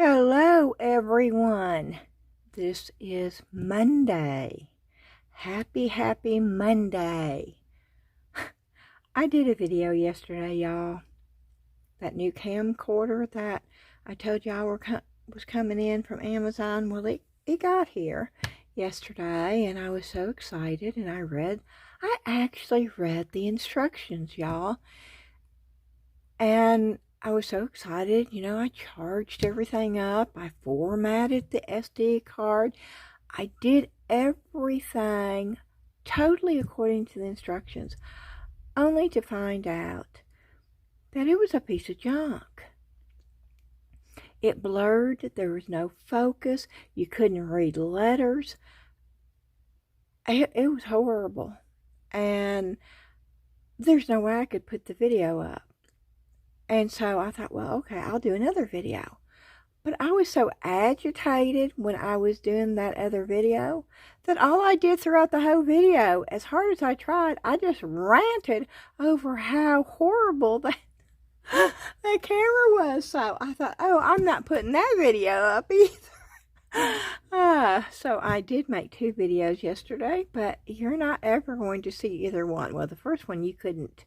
Hello, everyone. This is Monday. Happy Monday. I did a video yesterday, y'all. That new camcorder that I told y'all was coming in from Amazon. Well, it got here yesterday, and I was so excited, and I actually read the instructions, y'all. And I was so excited, I charged everything up. I formatted the SD card. I did everything totally according to the instructions, only to find out that it was a piece of junk. It blurred. There was no focus. You couldn't read letters. It was horrible. And there's no way I could put the video up. And so I thought, well, okay, I'll do another video. But I was so agitated when I was doing that other video that all I did throughout the whole video, as hard as I tried, I just ranted over how horrible that camera was. So I thought, oh, I'm not putting that video up either. So I did make 2 videos yesterday, but you're not ever going to see either one. Well, the first one you couldn't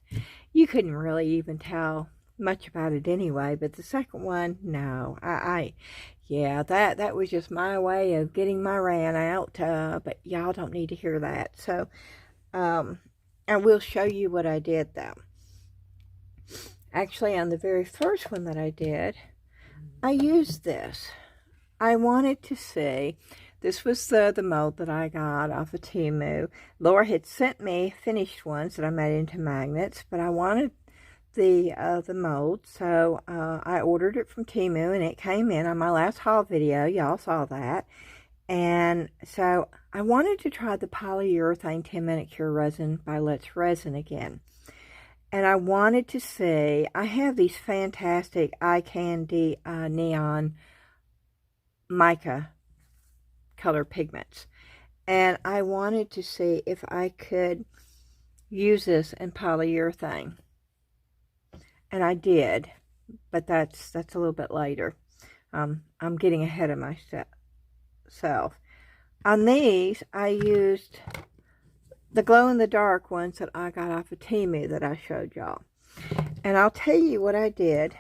really even tell much about it anyway, but the second one, no. Yeah, that was just my way of getting my rant out, but y'all don't need to hear that. So I will show you what I did though. Actually, on the very first one that I did, I used this. I wanted to see, this was the mold that I got off of Temu. Laura had sent me finished ones that I made into magnets, but I wanted the mold, so I ordered it from Temu, and it came in on my last haul video. Y'all saw that. And so I wanted to try the polyurethane 10-minute cure resin by Let's Resin again. And I wanted to see, I have these fantastic eye candy neon mica color pigments, and I wanted to see if I could use this in polyurethane. And I did, but that's a little bit later. I'm getting ahead of myself. On these, I used the glow-in-the-dark ones that I got off of Temu that I showed y'all. And I'll tell you what I did.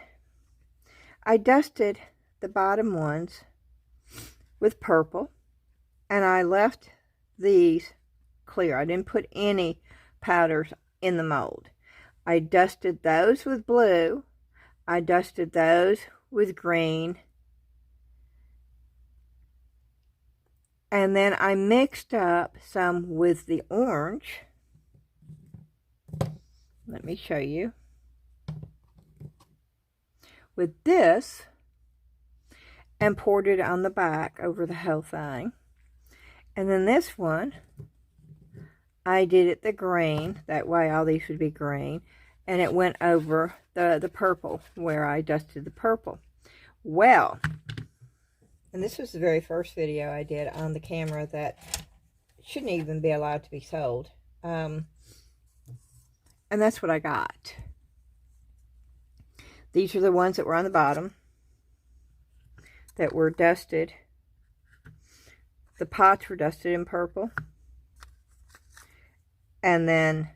I dusted the bottom ones with purple, and I left these clear. I didn't put any powders in the mold. I dusted those with blue. I dusted those with green. And then I mixed up some with the orange. Let me show you. With this, and poured it on the back over the whole thing. And then this one, I did it the green, that way all these would be green, and it went over the purple where I dusted the purple. Well, and this was the very first video I did on the camera that shouldn't even be allowed to be sold. And that's what I got. These are the ones that were on the bottom that were dusted. The pots were dusted in purple. And then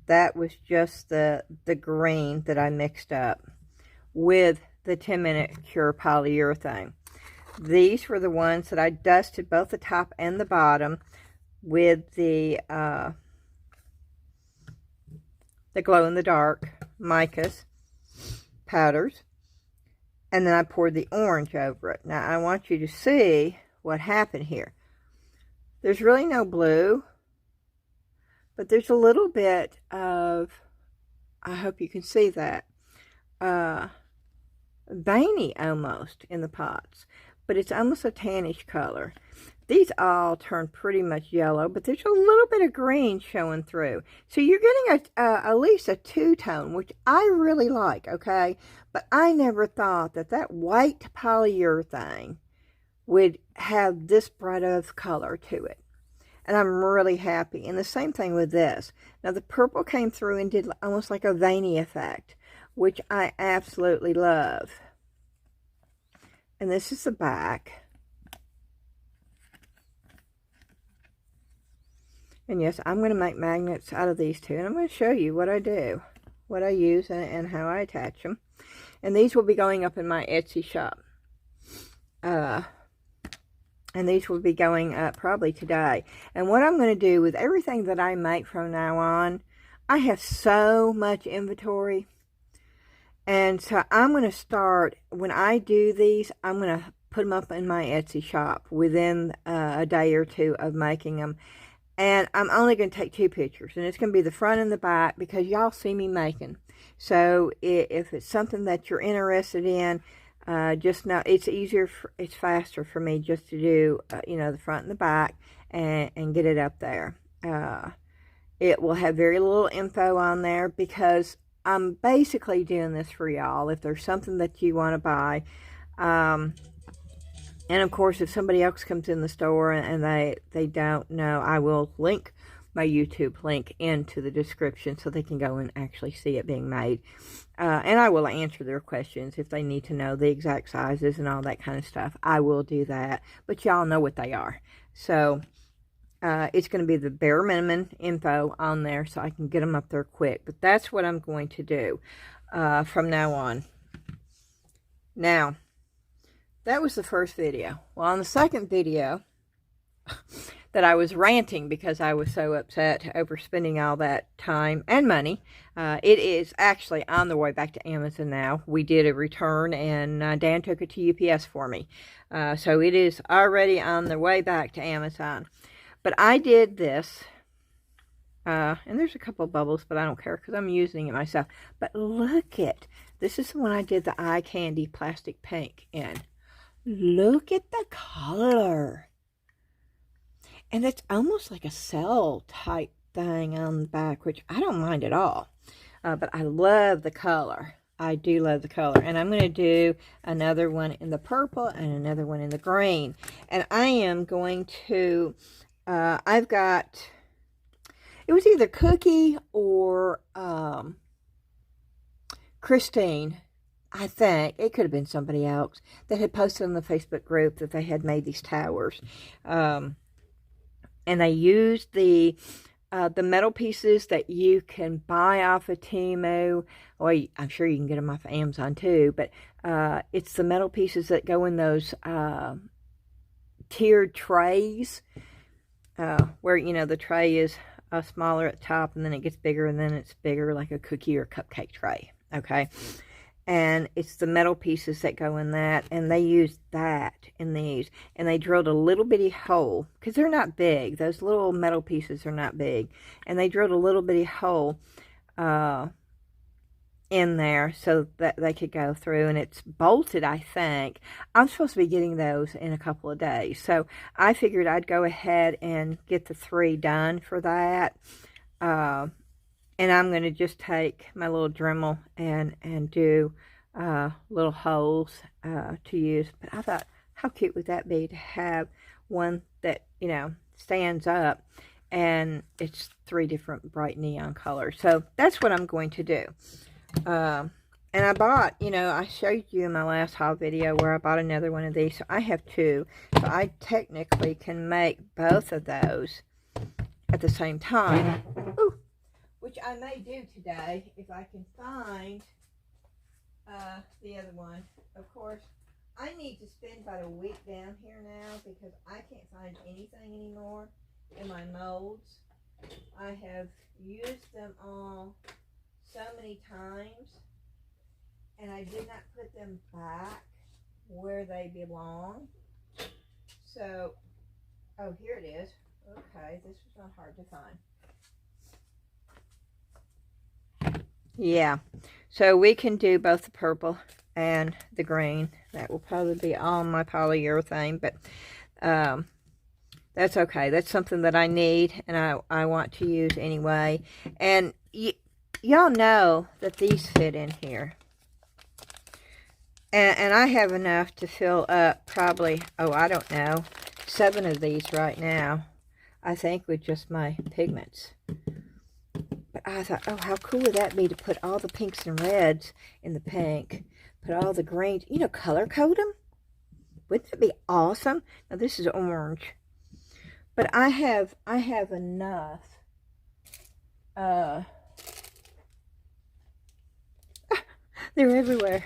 that was just the green that I mixed up with the 10-minute cure polyurethane. These were the ones that I dusted both the top and the bottom with the glow-in-the-dark micas powders. And then I poured the orange over it. Now I want you to see what happened here. There's really no blue, but there's a little bit of, I hope you can see that, veiny almost in the pots, but it's almost a tannish color. These all turn pretty much yellow, but there's a little bit of green showing through. So you're getting at least a two-tone, which I really like, okay? But I never thought that white polyurethane would have this bright of color to it. And I'm really happy. And the same thing with this. Now the purple came through and did almost like a veiny effect, which I absolutely love. And this is the back. And yes, I'm going to make magnets out of these two. And I'm going to show you what I do, what I use, and how I attach them. And these will be going up in my Etsy shop. And these will be going up probably today. And what I'm going to do with everything that I make from now on, I have so much inventory. And so I'm going to start, when I do these, I'm going to put them up in my Etsy shop within a day or two of making them. And I'm only going to take 2 pictures. And it's going to be the front and the back, because y'all see me making. So if it's something that you're interested in, just know it's easier, it's faster for me just to do, you know, the front and the back and get it up there. It will have very little info on there, because I'm basically doing this for y'all. If there's something that you want to buy, and of course, if somebody else comes in the store and they don't know, I will link my YouTube link into the description so they can go and actually see it being made. And I will answer their questions if they need to know the exact sizes and all that kind of stuff. I will do that, but y'all know what they are. So it's going to be the bare minimum info on there so I can get them up there quick. But that's what I'm going to do from now on. Now, that was the first video. Well, on the second video that I was ranting because I was so upset over spending all that time and money. It is actually on the way back to Amazon now. We did a return, and Dan took it to UPS for me. So it is already on the way back to Amazon. But I did this, and there's a couple of bubbles, but I don't care because I'm using it myself. But look at, this is the one I did the eye candy plastic pink in. Look at the color. And it's almost like a cell type thing on the back, which I don't mind at all. But I love the color. I do love the color. And I'm going to do another one in the purple and another one in the green. And I am going to, I've got, it was either Cookie or Christine. I think it could have been somebody else that had posted on the Facebook group that they had made these towers. And they used the metal pieces that you can buy off of Temu. Well, I'm sure you can get them off of Amazon too. But it's the metal pieces that go in those tiered trays. Where, you know, the tray is smaller at the top, and then it gets bigger, and then it's bigger like a cookie or cupcake tray. Okay. And it's the metal pieces that go in that, and they used that in these, and they drilled a little bitty hole, because they're not big, those little metal pieces are not big, and they drilled a little bitty hole in there so that they could go through, and it's bolted, I think. I'm supposed to be getting those in a couple of days, so I figured I'd go ahead and get the 3 done for that. And I'm going to just take my little Dremel and do little holes to use. But I thought, how cute would that be to have one that, you know, stands up, and it's 3 different bright neon colors. So that's what I'm going to do. And I bought, you know, I showed you in my last haul video where I bought another one of these. So I have 2. So I technically can make both of those at the same time. Ooh. Which I may do today if I can find the other one. Of course, I need to spend about a week down here now because I can't find anything anymore in my molds. I have used them all so many times, and I did not put them back where they belong. So, oh, here it is. Okay, this was not hard to find. Yeah, so we can do both the purple and the green. That will probably be on my polyurethane, but that's okay. That's something that I need, and I want to use anyway. And y'all know that these fit in here. And I have enough to fill up probably, oh, I don't know, 7 of these right now, I think, with just my pigments. But I thought, oh, how cool would that be to put all the pinks and reds in the pink, put all the greens, you know, color code them? Wouldn't that be awesome? Now this is orange. But I have enough. They're everywhere.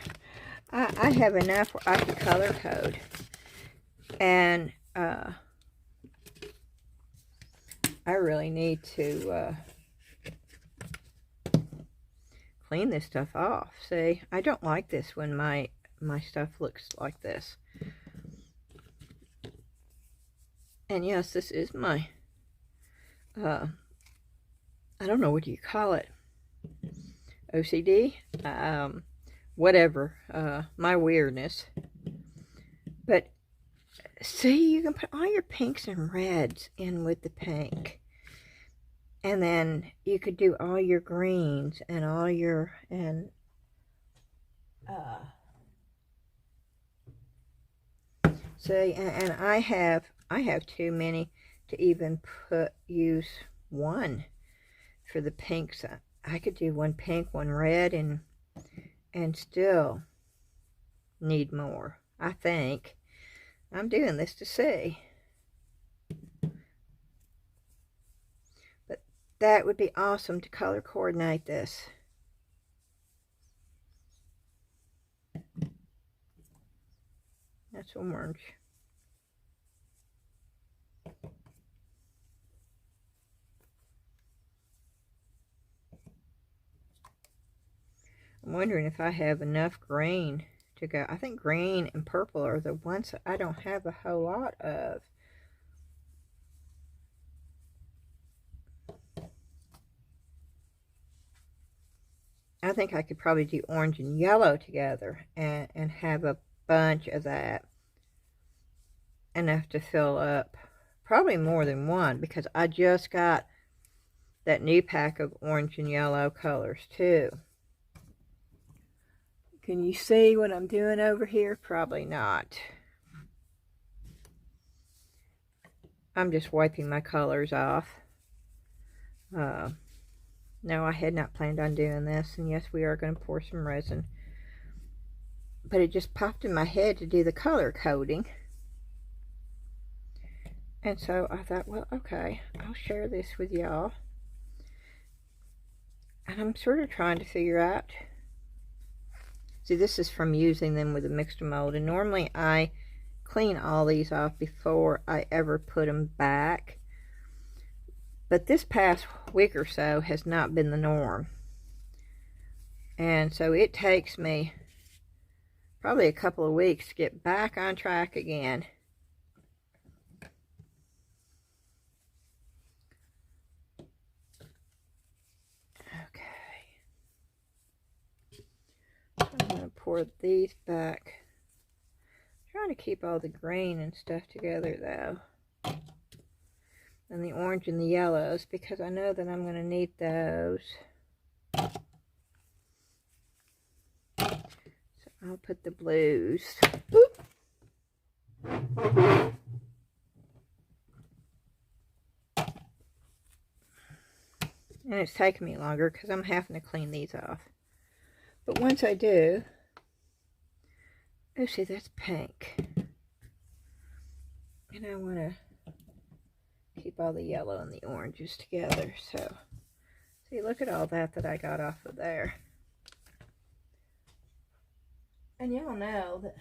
I have enough where I can color code. And I really need to clean this stuff off. See, I don't like this when my stuff looks like this. And yes, this is my I don't know, what do you call it? OCD? Whatever. My weirdness. But see, you can put all your pinks and reds in with the pink. And then you could do all your greens and all your, see, and I have too many to even use one for the pinks. I could do one pink, one red, and still need more. I think I'm doing this to see, but that would be awesome to color coordinate this. That's orange. I'm wondering if I have enough green to go. I think green and purple are the ones that I don't have a whole lot of. I think I could probably do orange and yellow together and have a bunch of that. Enough to fill up. Probably more than one, because I just got that new pack of orange and yellow colors too. Can you see what I'm doing over here? Probably not. I'm just wiping my colors off. No, I had not planned on doing this, and yes, we are going to pour some resin. But it just popped in my head to do the color coding. And so I thought, well, okay, I'll share this with y'all. And I'm sort of trying to figure out. See, this is from using them with a mixed mold. And normally I clean all these off before I ever put them back. But this past week or so has not been the norm. And so it takes me probably a couple of weeks to get back on track again. I'm going to pour these back. I'm trying to keep all the green and stuff together though. And the orange and the yellows, because I know that I'm going to need those. So I'll put the blues. Oop. And it's taking me longer because I'm having to clean these off. But once I do, oh, see, that's pink. And I want to keep all the yellow and the oranges together. So, see, look at all that I got off of there. And y'all know that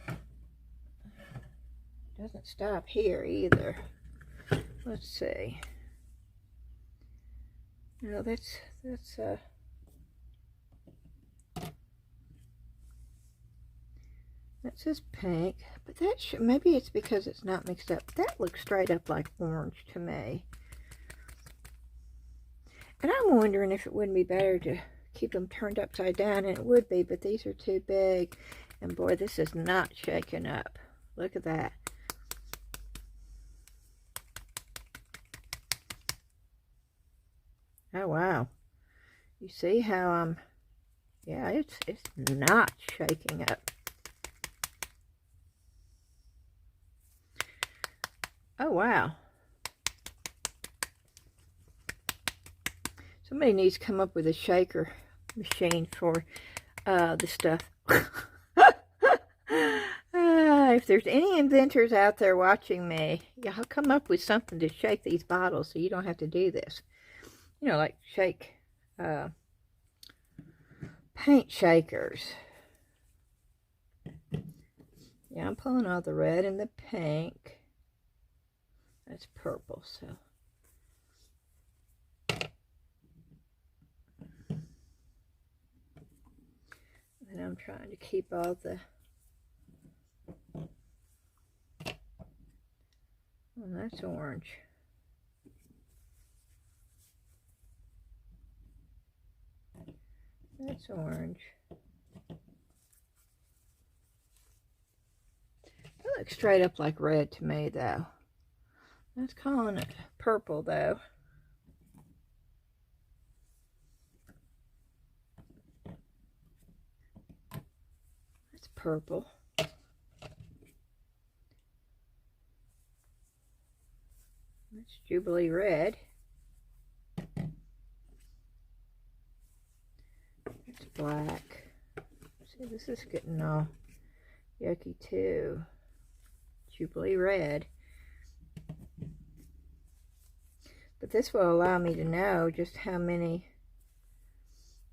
it doesn't stop here either. Let's see. No, that's that says pink, but that should, maybe it's because it's not mixed up. That looks straight up like orange to me. And I'm wondering if it wouldn't be better to keep them turned upside down, and it would be, but these are too big. And boy, this is not shaking up. Look at that. Oh wow. You see how I'm, yeah, it's not shaking up. Oh wow. Somebody needs to come up with a shaker machine for the stuff. If there's any inventors out there watching me, y'all come up with something to shake these bottles so you don't have to do this. You know, like shake paint shakers. Yeah, I'm pulling all the red and the pink. That's purple, so. And I'm trying to keep all the. Oh, that's orange. That's orange. That looks straight up like red to me, though. That's calling it purple, though. That's purple. That's Jubilee red. That's black. See, this is getting all yucky too. Jubilee red. But this will allow me to know just how many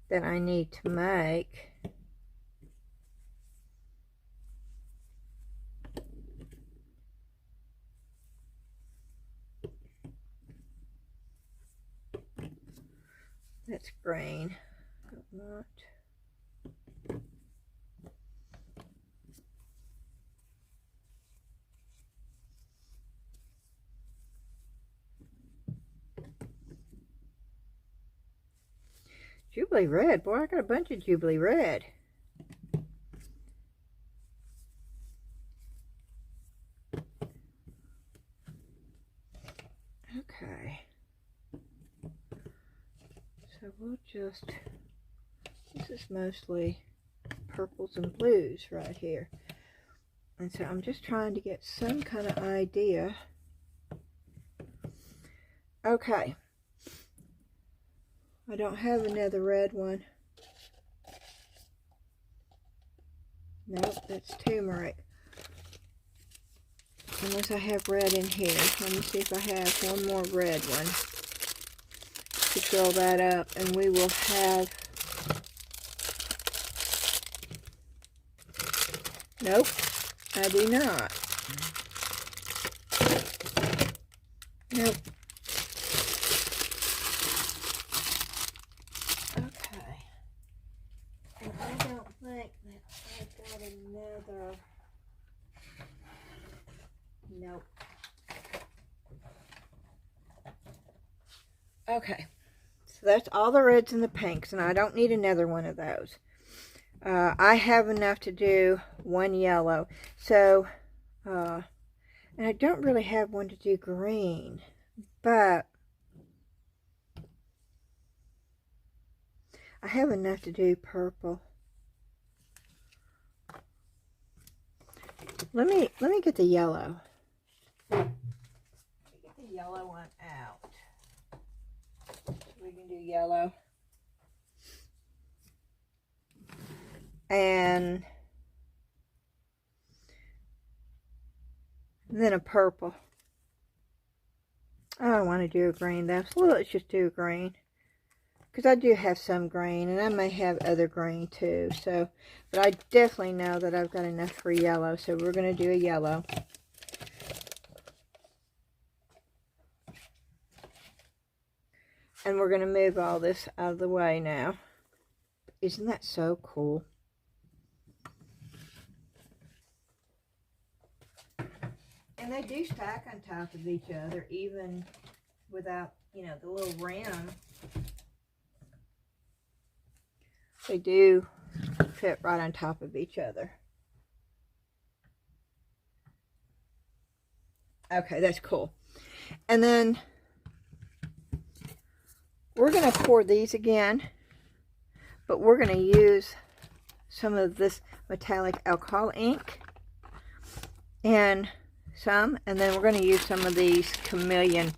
that I need to make. That's green. Don't want. Jubilee red. Boy, I got a bunch of Jubilee red. Okay. So we'll just, this is mostly purples and blues right here. And so I'm just trying to get some kind of idea. Okay. I don't have another red one. Nope, that's turmeric. Unless I have red in here. Let me see if I have one more red one to fill that up, and we will have. Nope, I do not. Nope. Okay. And I don't think that I've got another. Nope. Okay. So that's all the reds and the pinks, and I don't need another one of those. I have enough to do one yellow. So, and I don't really have one to do green, but I have enough to do purple. Let me get the yellow. Get the yellow one out. So we can do yellow. And then a purple. I don't want to do a green though, so let's just do a green. Because I do have some green, and I may have other green too. So, but I definitely know that I've got enough for yellow, so we're going to do a yellow. And we're going to move all this out of the way now. Isn't that so cool? And they do stack on top of each other, even without, you know, the little rim. They do fit right on top of each other. Okay, that's cool. And then we're going to pour these again, but we're going to use some of this metallic alcohol ink and then we're going to use some of these Chameleon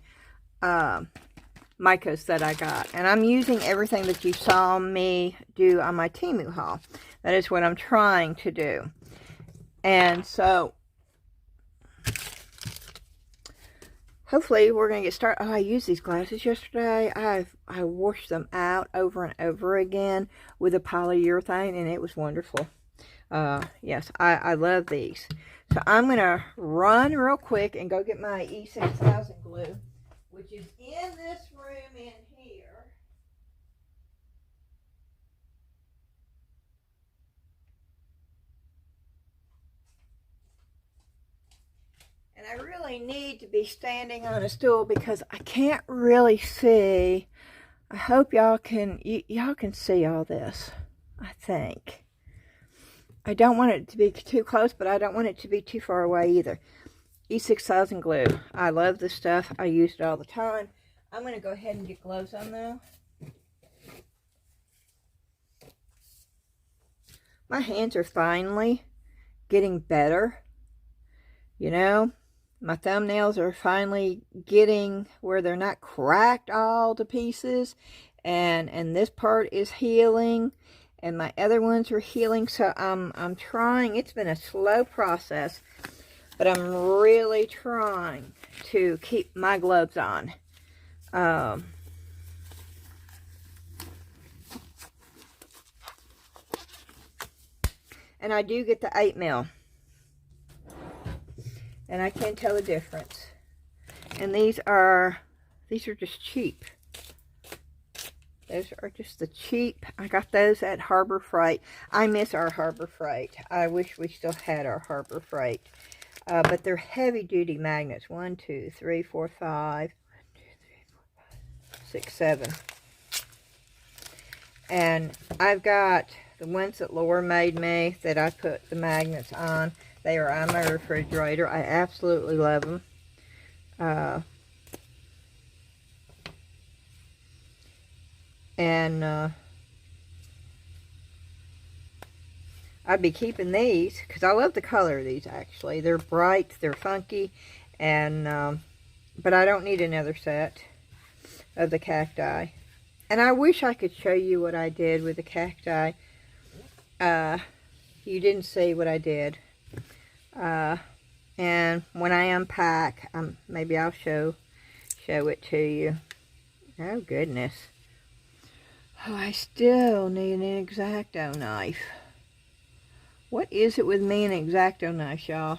Micas that I got. And I'm using everything that you saw me do on my Temu haul. That is what I'm trying to do. And so, hopefully we're going to get started. Oh, I used these glasses yesterday. I washed them out over and over again with a polyurethane, and it was wonderful. Yes, I love these. So I'm going to run real quick and go get my E6000 glue, which is in this room in here. And I really need to be standing on a stool because I can't really see. I hope y'all can see all this, I think. I don't want it to be too close, but I don't want it to be too far away either. E6000 glue. I love this stuff. I use it all the time. I'm going to go ahead and get gloves on though. My hands are finally getting better. You know, my thumbnails are finally getting where they're not cracked all to pieces. And this part is healing. And my other ones are healing, so I'm trying. It's been a slow process, but I'm really trying to keep my gloves on. And I do get the 8 mil, and I can tell the difference. And these are just cheap. Those are just the cheap. I got those at Harbor Freight. I miss our Harbor Freight. I wish we still had our Harbor Freight. But they're heavy duty magnets. 1, 2, 3, 4, 5. 6, 7. And I've got the ones that Laura made me that I put the magnets on. They are on my refrigerator. I absolutely love them. I'd be keeping these because I love the color of these. Actually, they're bright, they're funky, and but I don't need another set of the cacti. And I wish I could show you what I did with the cacti. You didn't see what I did. And when I unpack, maybe I'll show it to you. Oh goodness. Oh, I still need an X-Acto knife. What is it with me and X-Acto knives, y'all?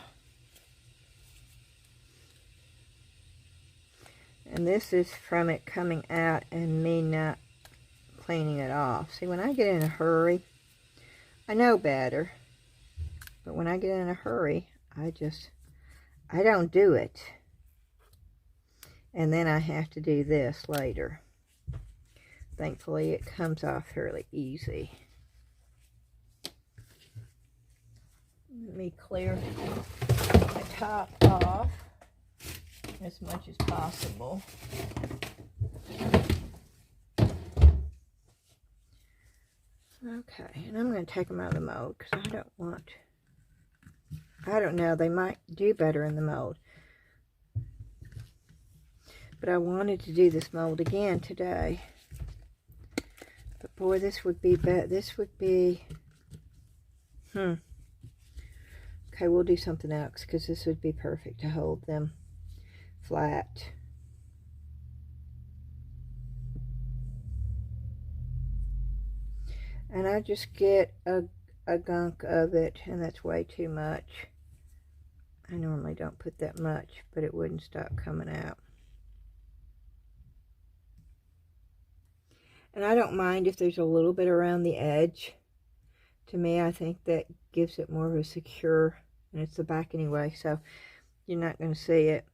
And this is from it coming out and me not cleaning it off. See, when I get in a hurry, I know better. But when I get in a hurry, I don't do it. And then I have to do this later. Thankfully, it comes off fairly easy. Let me clear my top off as much as possible. Okay, and I'm going to take them out of the mold because I don't know, they might do better in the mold. But I wanted to do this mold again today. But boy, this would be okay, we'll do something else because this would be perfect to hold them flat. And I just get a gunk of it, and that's way too much. I normally don't put that much, but it wouldn't stop coming out. And I don't mind if there's a little bit around the edge. To me, I think that gives it more of a secure, and it's the back anyway, so you're not going to see it.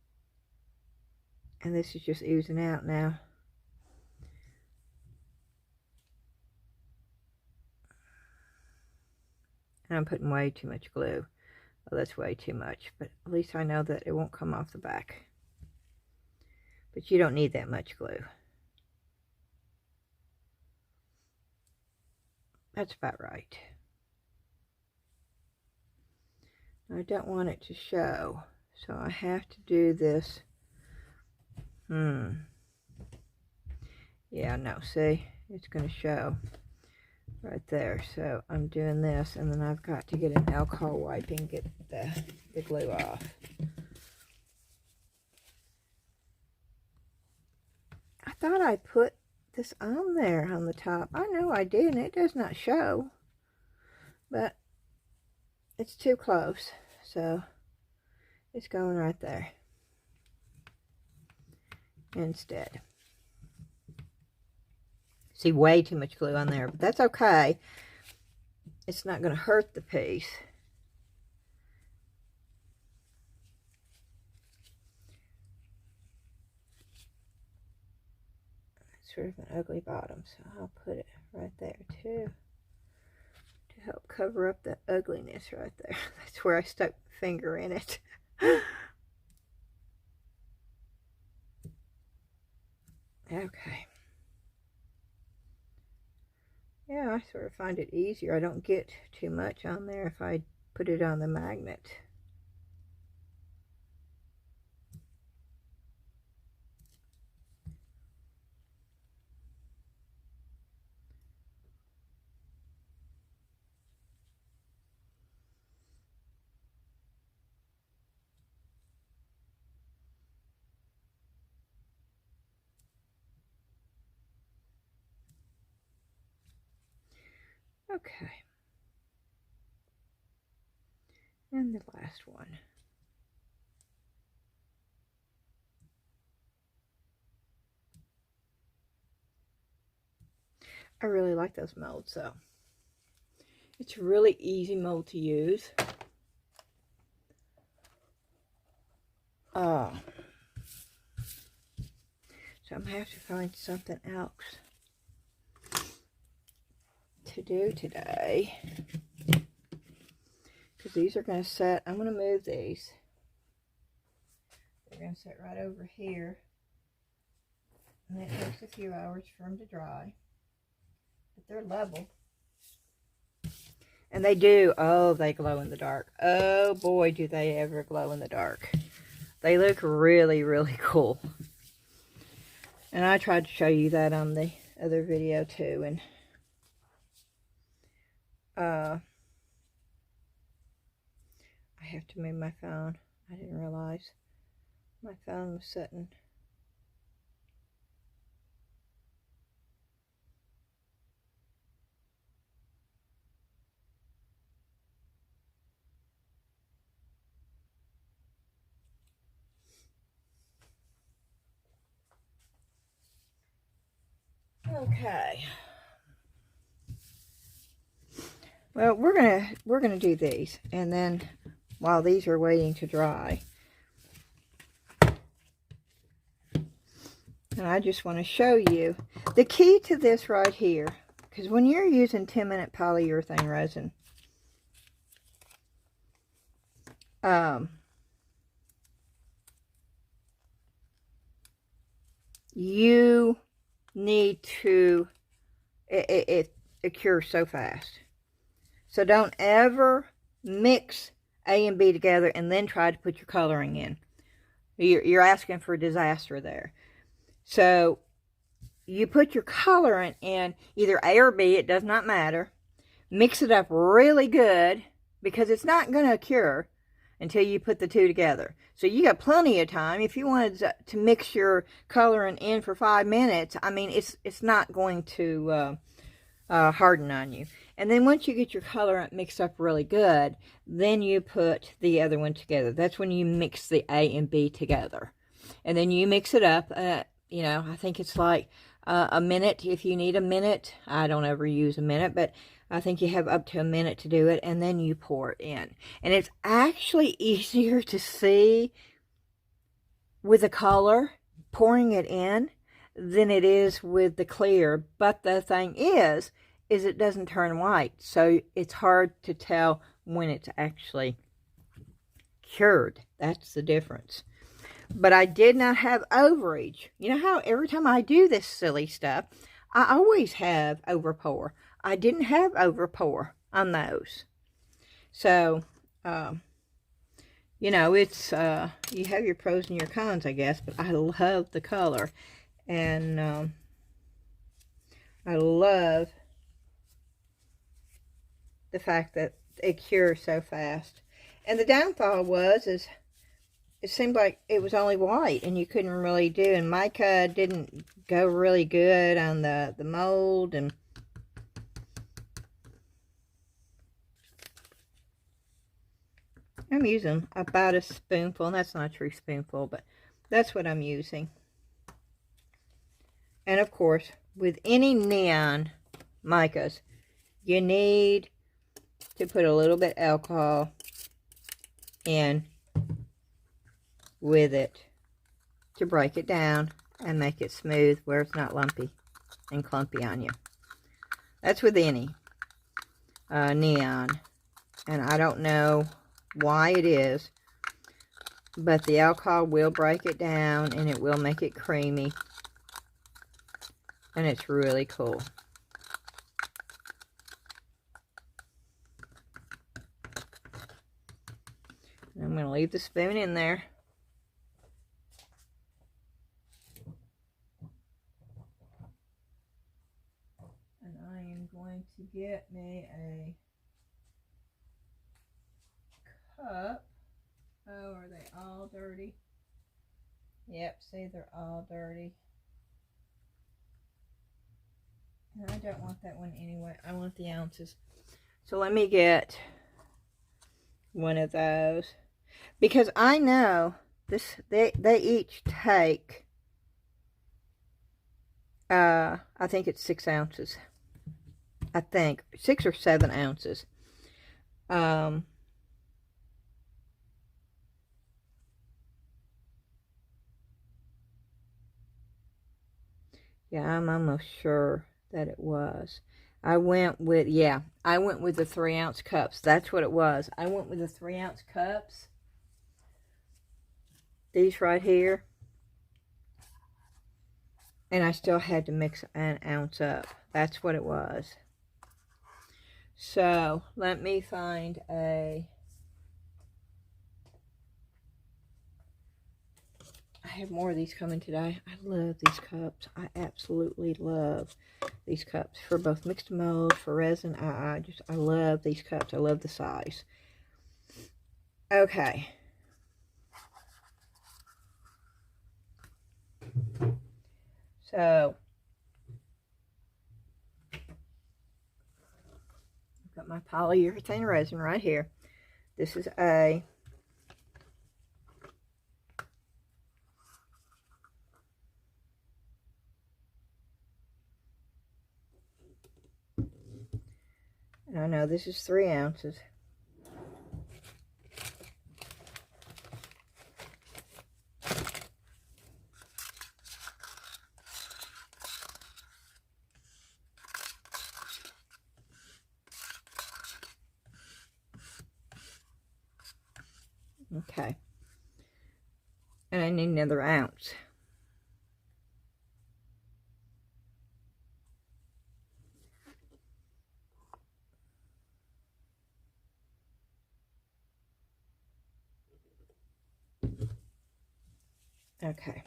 And this is just oozing out now. And I'm putting way too much glue. Oh, that's way too much, but at least I know that it won't come off the back. But you don't need that much glue. That's about right. I don't want it to show, so I have to do this. Yeah, no, see, it's going to show right there. So I'm doing this, and then I've got to get an alcohol wipe and get the glue off. I thought I put this on there on the top. I know I did, and it does not show, but it's too close, so it's going right there instead. See, way too much glue on there, but that's okay. It's not going to hurt the piece. It's sort of an ugly bottom, so I'll put it right there too to help cover up the ugliness right there. That's where I stuck my finger in it. Okay. Yeah, I sort of find it easier. I don't get too much on there if I put it on the magnet. Okay. And the last one. I really like those molds, so it's a really easy mold to use. So I'm going to have to find something else to do today, because these are going to set. I'm going to move these. They're going to set right over here, and it takes a few hours for them to dry, but they're level. And they do, oh, they glow in the dark. Oh boy, do they ever glow in the dark. They look really, really cool. And I tried to show you that on the other video too. And I have to move my phone. I didn't realize my phone was sitting. Okay. Well, we're gonna do these, and then while these are waiting to dry, and I just want to show you the key to this right here, because when you're using 10-minute polyurethane resin, you need to, it cures so fast. So don't ever mix A and B together and then try to put your coloring in. You're asking for a disaster there. So you put your colorant in either A or B, it does not matter. Mix it up really good, because it's not going to cure until you put the two together. So you got plenty of time. If you wanted to mix your colorant in for 5 minutes, I mean, it's not going to harden on you. And then once you get your colorant mixed up really good, then you put the other one together. That's when you mix the A and B together. And then you mix it up. You know, I think it's like a minute if you need a minute. I don't ever use a minute, but I think you have up to a minute to do it, and then you pour it in. And it's actually easier to see with the color, pouring it in, than it is with the clear. But the thing is it doesn't turn white, so it's hard to tell when it's actually cured. That's the difference. But I did not have overage. You know how every time I do this silly stuff, I always have overpour. I didn't have overpour on those. So, you know, it's, you have your pros and your cons, I guess, but I love the color. And, I love the fact that it cures so fast. And the downfall is it seemed like it was only white and you couldn't really do, and mica didn't go really good on the mold. And I'm using about a spoonful, and that's not a true spoonful, but that's what I'm using. And of course, with any neon micas, you need to put a little bit alcohol in with it to break it down and make it smooth where it's not lumpy and clumpy on you. That's with any neon. And I don't know why it is, but the alcohol will break it down and it will make it creamy. And it's really cool. And I'm going to leave the spoon in there. And I am going to get me a cup. Oh, are they all dirty? Yep, see, they're all dirty. And I don't want that one anyway. I want the ounces. So let me get one of those. Because I know this, they each take, I think it's 6 ounces. I think 6 or 7 ounces. Yeah, I'm almost sure that it was. I went with the 3 ounce cups. That's what it was. I went with the 3 ounce cups. These right here. And I still had to mix an ounce up. That's what it was. So, let me find a... I have more of these coming today. I love these cups. I absolutely love these cups for both mixed mold, for resin. I love these cups. I love the size. Okay. So, I've got my polyurethane resin right here. This is a I know this is 3 ounces. Okay. And I need another ounce. Okay.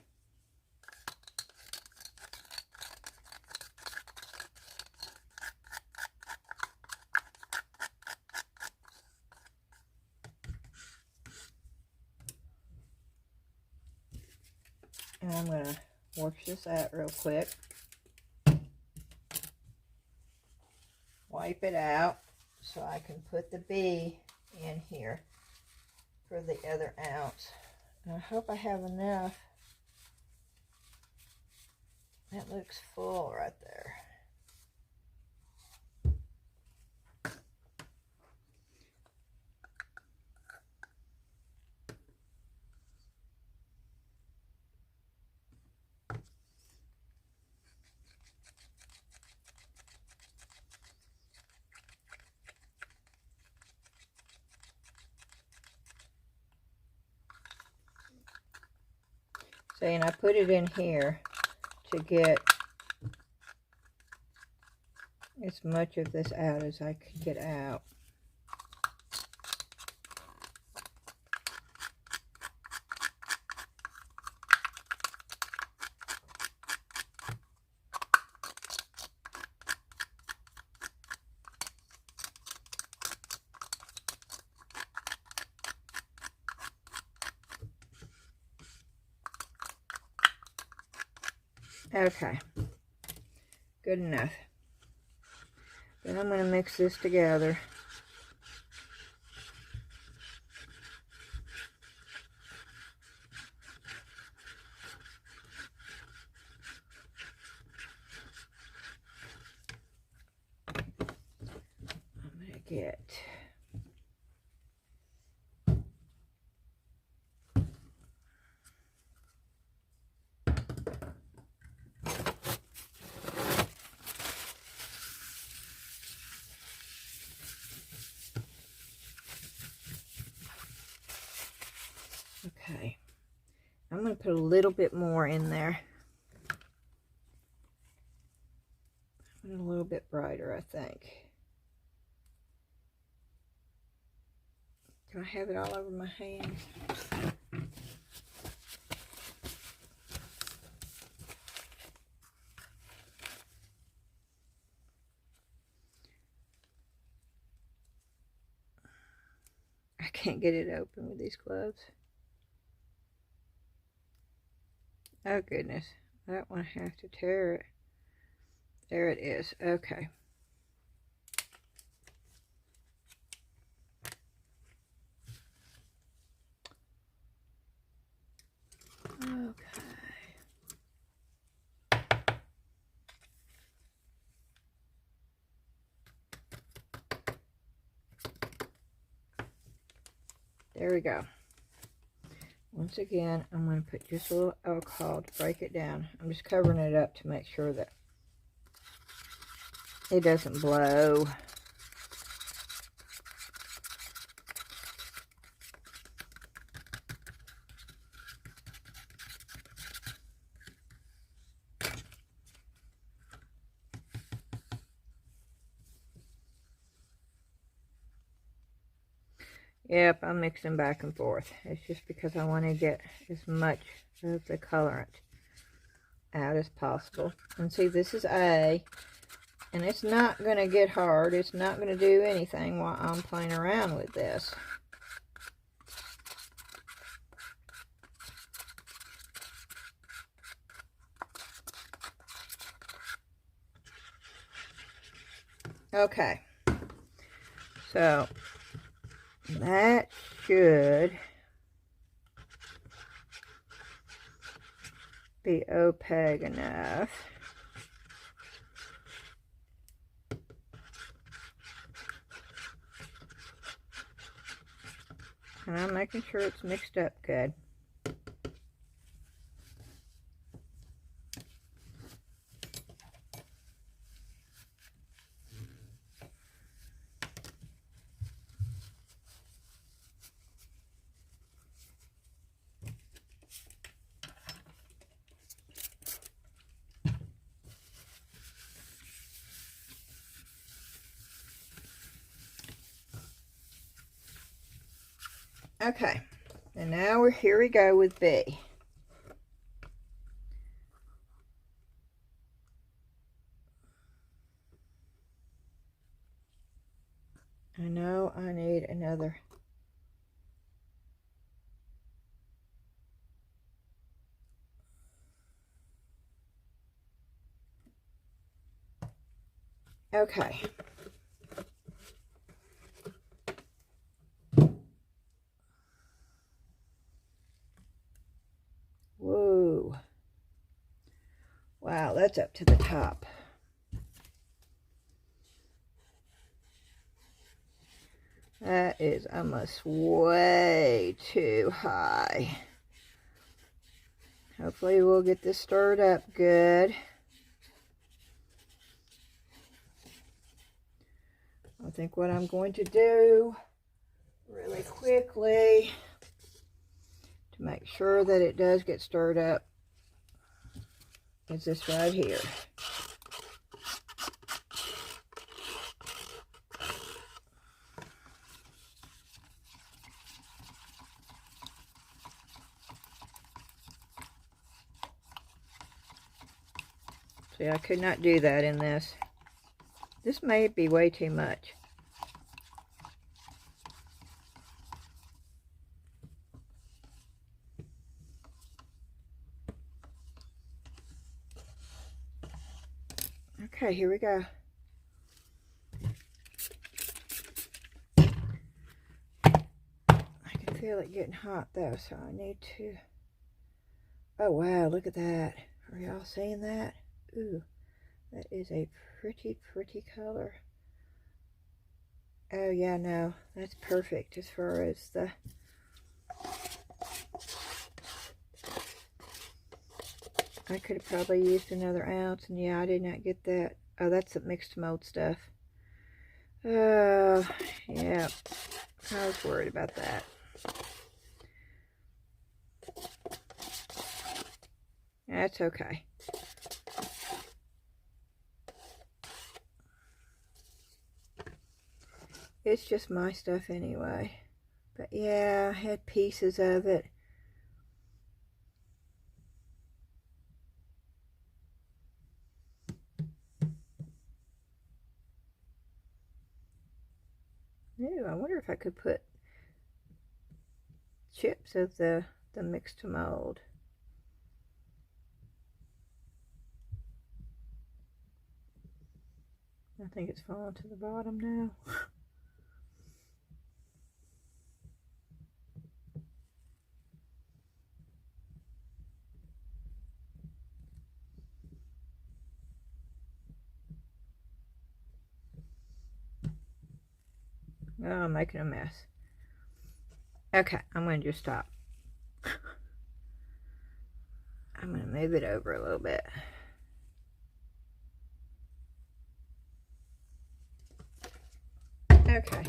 And I'm going to wash this out real quick. Wipe it out so I can put the B in here for the other ounce. And I hope I have enough. That looks full right there. See, and I put it in here to get as much of this out as I could get out. Okay, good enough. Then I'm going to mix this together. I'm going to get okay. I'm going to put a little bit more in there. And a little bit brighter, I think. Can I have it all over my hands? I can't get it open with these gloves. Oh goodness, that one I have to tear it. There it is. Okay. Okay. There we go. Once again, I'm going to put just a little alcohol to break it down. I'm just covering it up to make sure that it doesn't blow. Yep, I'm mixing back and forth. It's just because I want to get as much of the colorant out as possible. And see, this is A, and it's not going to get hard. It's not going to do anything while I'm playing around with this. Okay, so that should be opaque enough. And I'm making sure it's mixed up good. Okay, and now here we go with B. I know I need another. Okay. Whoa. Wow, that's up to the top. That is almost way too high. Hopefully we'll get this stirred up good. I think what I'm going to do really quickly to make sure that it does get stirred up is this right here. See, I could not do that in this. This may be way too much. Okay, here we go. I can feel it getting hot though, so I need to... Oh wow, look at that. Are y'all seeing that? Ooh, that is a pretty, pretty color. Oh yeah, no, that's perfect as far as the... I could have probably used another ounce, and yeah, I did not get that. Oh, that's the mixed mold stuff. Oh, yeah, I was worried about that. That's okay. It's just my stuff anyway. But yeah, I had pieces of it. Ooh, I wonder if I could put chips of the mixed mold. I think it's falling to the bottom now. Oh, I'm making a mess. Okay, I'm going to just stop. I'm going to move it over a little bit. Okay.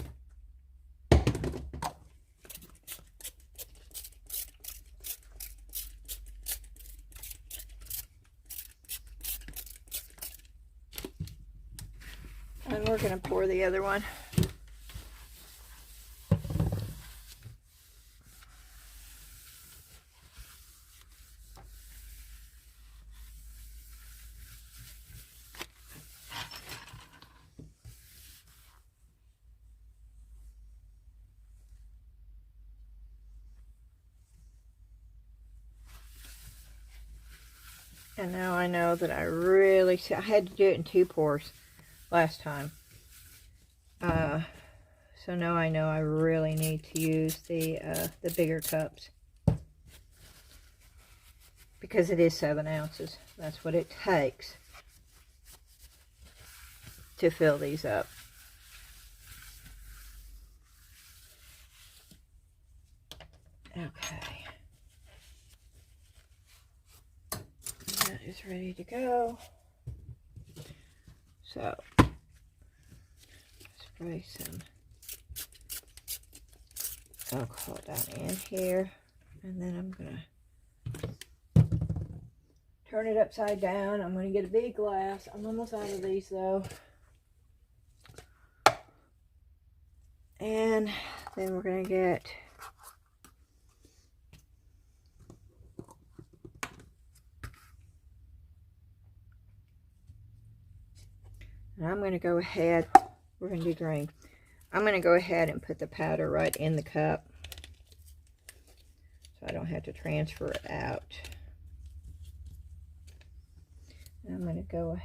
And we're going to pour the other one. And now I know that I had to do it in 2 pours last time. So now I know I really need to use the bigger cups. Because it is 7 ounces. That's what it takes to fill these up. Okay. That is ready to go. So, spray some alcohol down in here. And then I'm going to turn it upside down. I'm going to get a big glass. I'm almost out of these though. And then we're going to get and I'm going to go ahead, we're going to do green. I'm going to go ahead and put the powder right in the cup so I don't have to transfer it out. And I'm going to go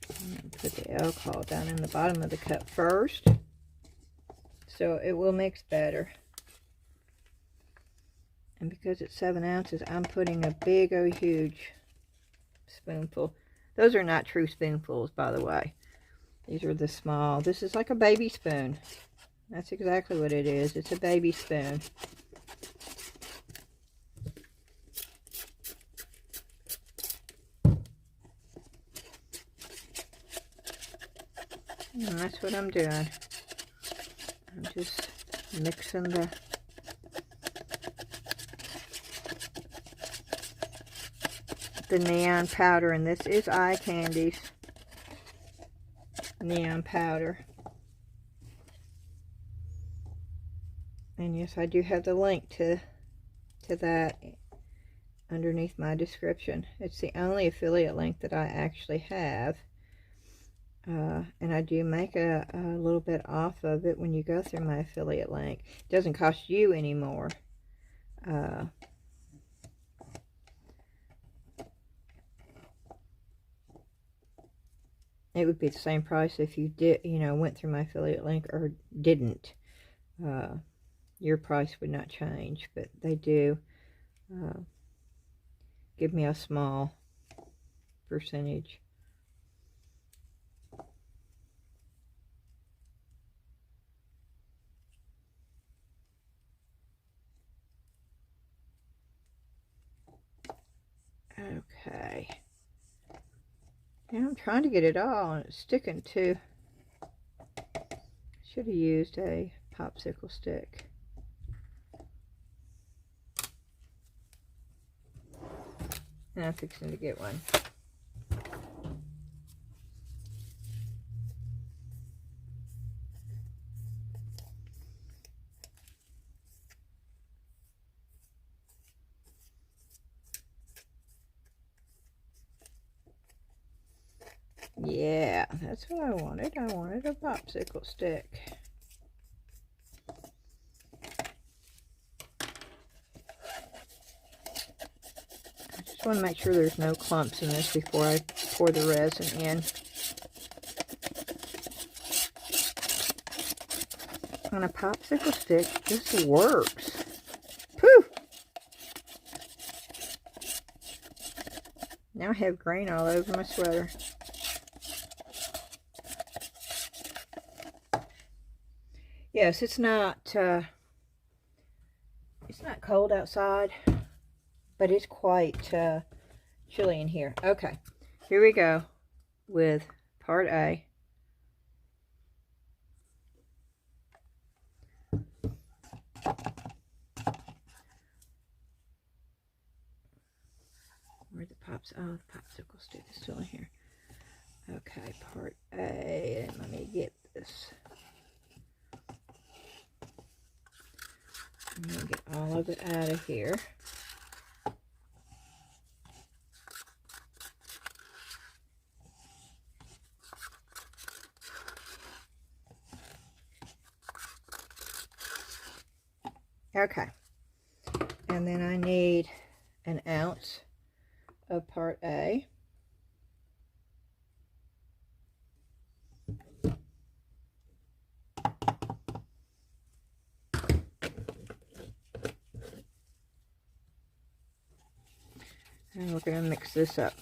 and put the alcohol down in the bottom of the cup first so it will mix better. And because it's 7 ounces, I'm putting a big, oh huge spoonful. Those are not true spoonfuls, by the way. These are the small. This is like a baby spoon. That's exactly what it is. It's a baby spoon. And that's what I'm doing. I'm just mixing the neon powder, and this is Eye Candy's neon powder. And yes, I do have the link to that underneath my description. It's the only affiliate link that I actually have. And I do make a little bit off of it when you go through my affiliate link. It doesn't cost you anymore. it would be the same price if you did, you know, went through my affiliate link or didn't. Your price would not change, but they do give me a small percentage. Okay. Yeah, I'm trying to get it all, and it's sticking to. Should have used a popsicle stick. And I'm fixing to get one. Yeah, that's what I wanted. I wanted a popsicle stick. I just want to make sure there's no clumps in this before I pour the resin in. On a popsicle stick, this works. Poof! Now I have grain all over my sweater. Yes, it's not cold outside, but it's quite chilly in here. Okay, here we go with part A. Where the pops? Oh, the popsicle stick is still in here. Okay, part A. And let me get this. I'm gonna get all of it out of here. Okay, and then I need an ounce of part A. And we're going to mix this up.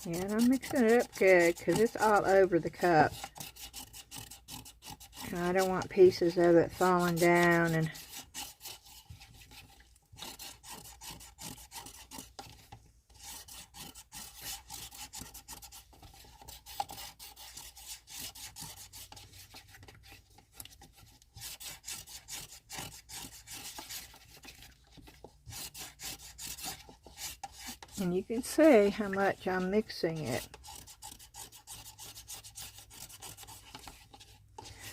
And I'm mixing it up good because it's all over the cup. I don't want pieces of it falling down and you can see how much I'm mixing it.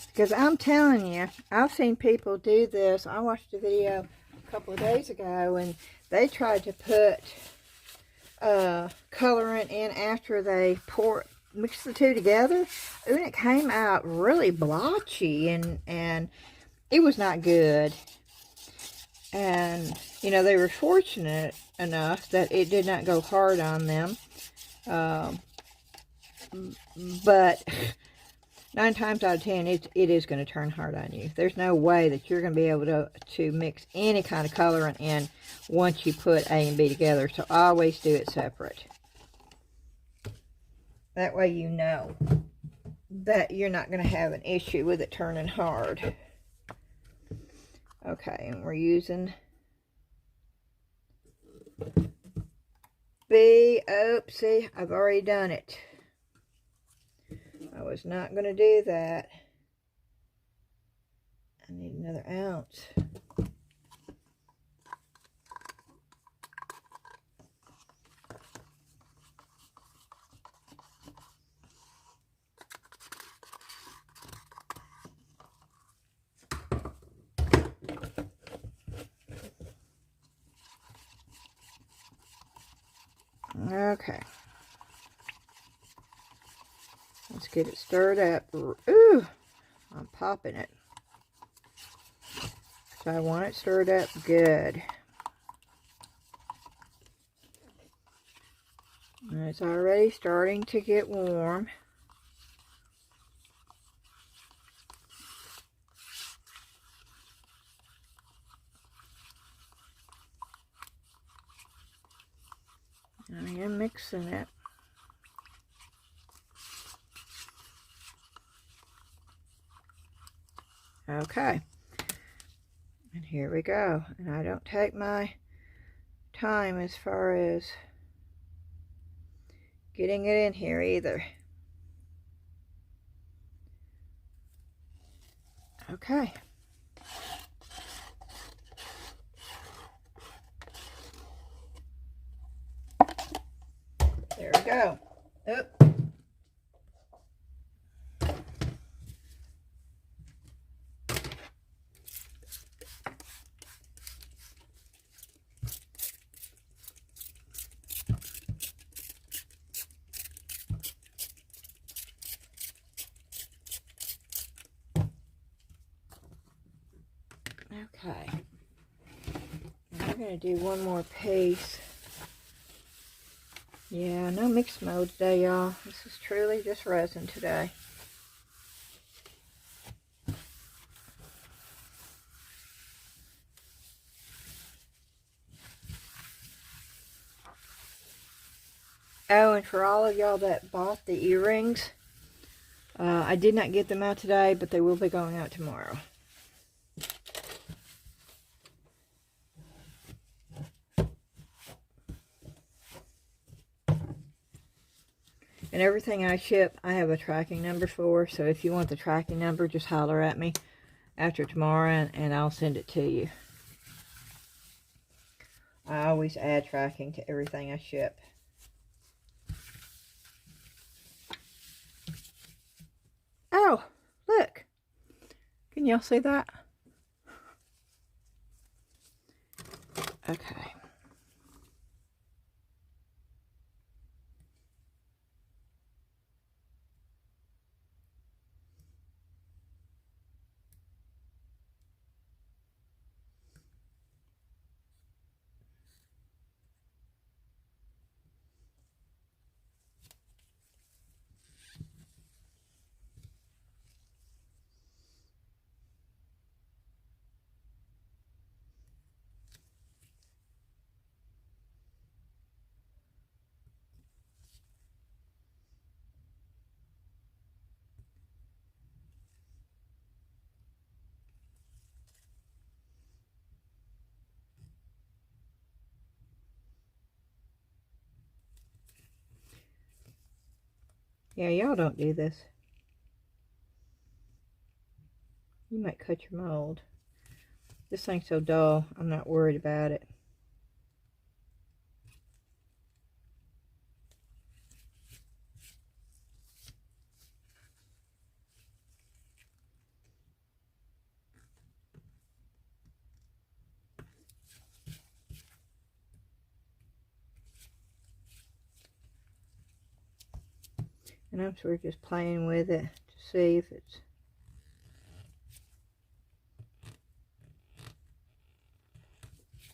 Because I'm telling you, I've seen people do this. I watched a video a couple of days ago and they tried to put colorant in after they mixed the two together. And it came out really blotchy and it was not good. And, you know, they were fortunate enough that it did not go hard on them. But 9 times out of 10, it is going to turn hard on you. There's no way that you're going to be able to mix any kind of colorant in once you put A and B together. So always do it separate. That way you know that you're not going to have an issue with it turning hard. Okay, and we're using B. Oopsie, I've already done it. I was not going to do that. I need another ounce. Okay. Let's get it stirred up. Ooh, I'm popping it. So I want it stirred up good. And it's already starting to get warm. I am mixing it. Okay. And here we go. And I don't take my time as far as getting it in here either. Okay. There we go. Oop. Okay. I'm going to do one more piece. Yeah, no mixed mode today, y'all. This is truly just resin today. Oh, and for all of y'all that bought the earrings, I did not get them out today, but they will be going out tomorrow. And everything I ship, I have a tracking number for, so if you want the tracking number, just holler at me after tomorrow, and I'll send it to you. I always add tracking to everything I ship. Oh, look. Can y'all see that? Okay. Yeah, y'all don't do this. You might cut your mold. This thing's so dull, I'm not worried about it. And I'm sort of just playing with it to see if it's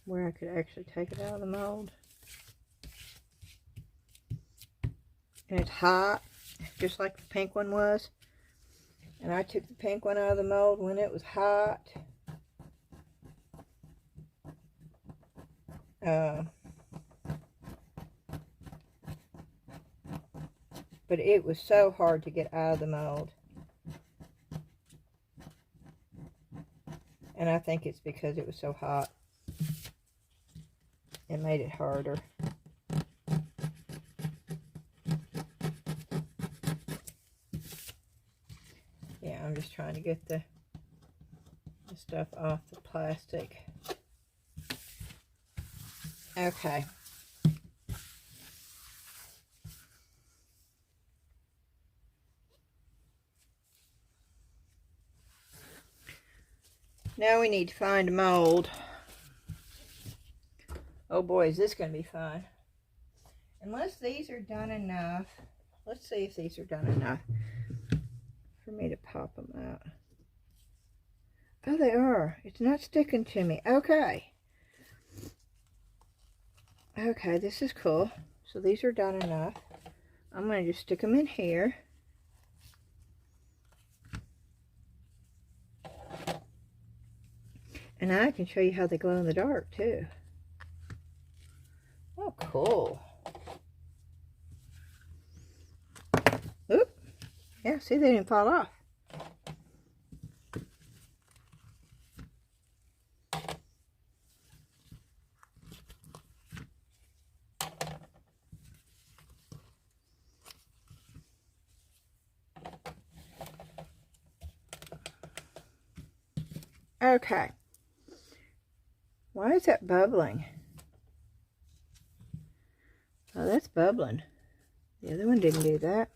where I could actually take it out of the mold. And it's hot, just like the pink one was. And I took the pink one out of the mold when it was hot. But it was so hard to get out of the mold. And I think it's because it was so hot. It made it harder. Yeah, I'm just trying to get the stuff off the plastic. Okay. Now we need to find a mold. Oh boy, is this going to be fun. Unless these are done enough. Let's see if these are done enough for me to pop them out. Oh, they are. It's not sticking to me. Okay. Okay, this is cool. So these are done enough. I'm going to just stick them in here. And I can show you how they glow in the dark, too. Oh, cool. Oop. Yeah, see, they didn't fall off. Okay. Why is that bubbling? Oh, that's bubbling. The other one didn't do that.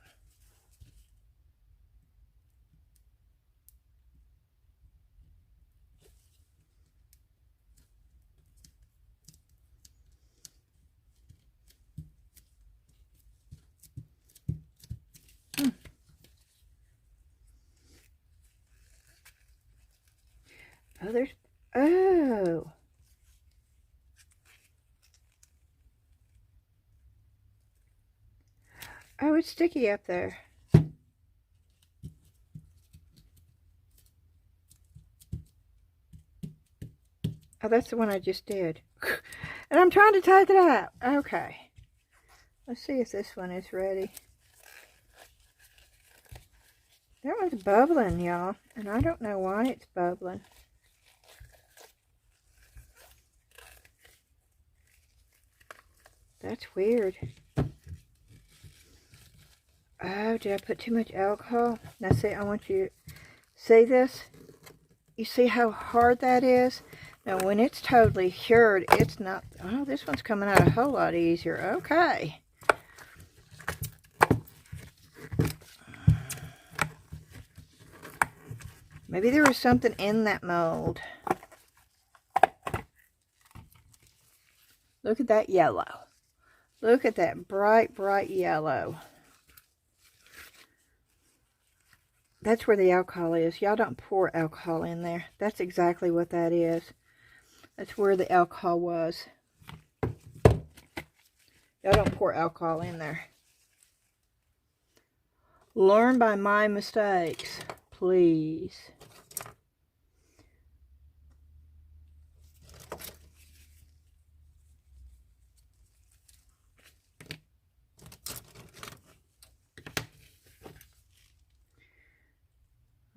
Oh, there's... Oh. Oh, it's sticky up there. Oh, that's the one I just did. And I'm trying to take it out. Okay. Let's see if this one is ready. That one's bubbling, y'all. And I don't know why it's bubbling. That's weird. Oh, did I put too much alcohol? Now see, I want you to see this. You see how hard that is? Now when it's totally cured, it's not... Oh, this one's coming out a whole lot easier. Okay. Maybe there was something in that mold. Look at that yellow. Look at that bright, bright yellow. That's where the alcohol is. Y'all don't pour alcohol in there. That's exactly what that is. That's where the alcohol was. Y'all don't pour alcohol in there. Learn by my mistakes, please.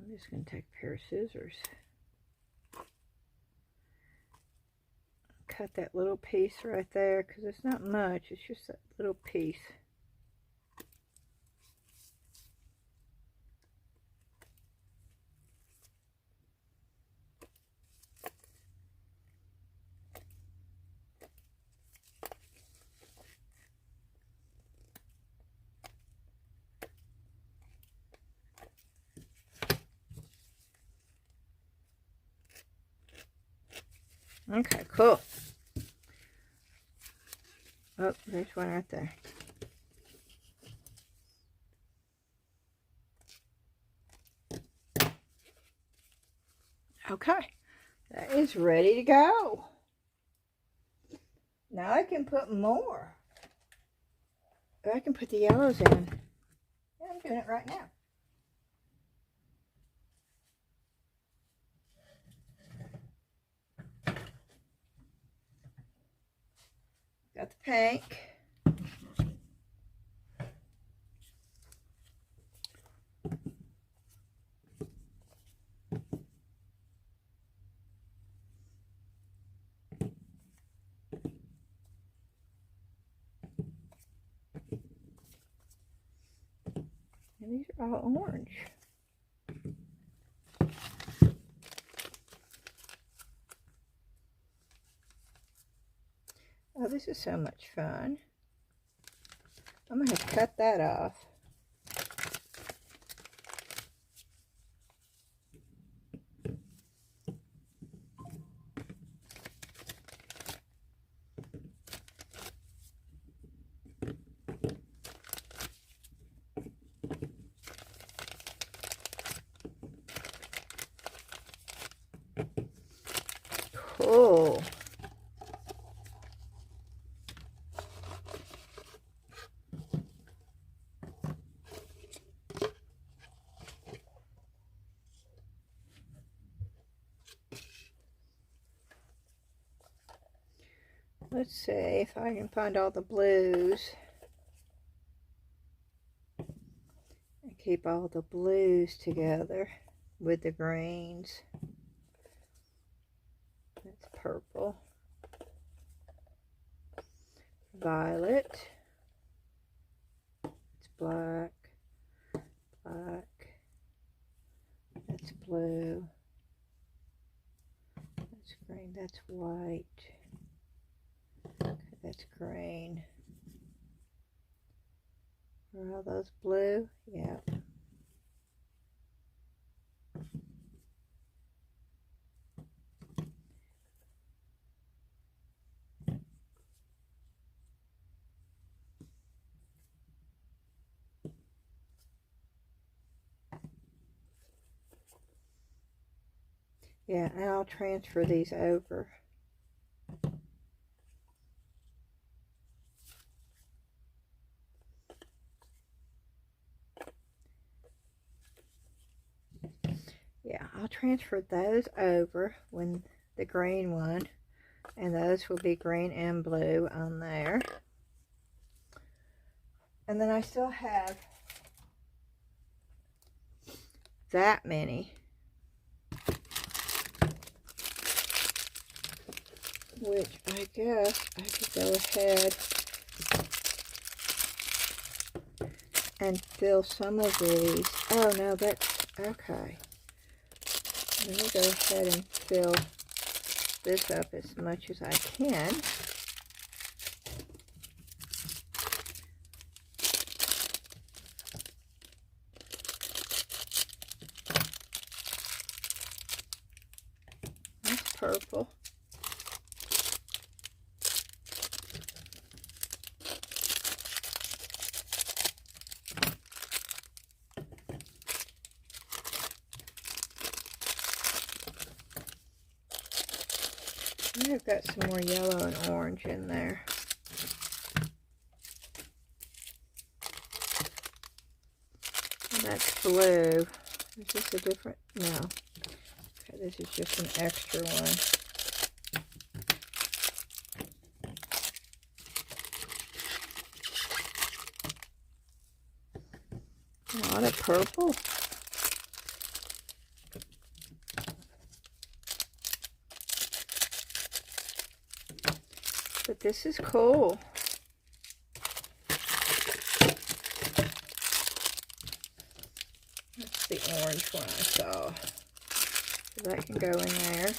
I'm just going to take a pair of scissors. Cut that little piece right there, because it's not much. It's just that little piece. Okay, cool. Oh, there's one right there. Okay, that is ready to go. Now I can put more. I can put the yellows in. Yeah, I'm doing it right now. Got the pink. And these are all orange. Oh, this is so much fun. I'm going to have to cut that off. cool. Let's see if I can find all the blues. And keep all the blues together with the greens. That's purple. Violet. It's black. Black. That's blue. That's green. That's white. Okay, that's green. Are all those blue? Yeah. Yeah, and I'll transfer these over. Yeah, I'll transfer those over when the green one, and those will be green and blue on there. And then I still have that many, which I guess I could go ahead and fill some of these. Oh no, that's okay. Let me go ahead and fill this up as much as I can. That's purple. I've got some more yellow and orange in there. And that's blue. Is this a different? No. Okay, this is just an extra one. A lot of purple. But this is cool. That's the orange one I saw. So that can go in there.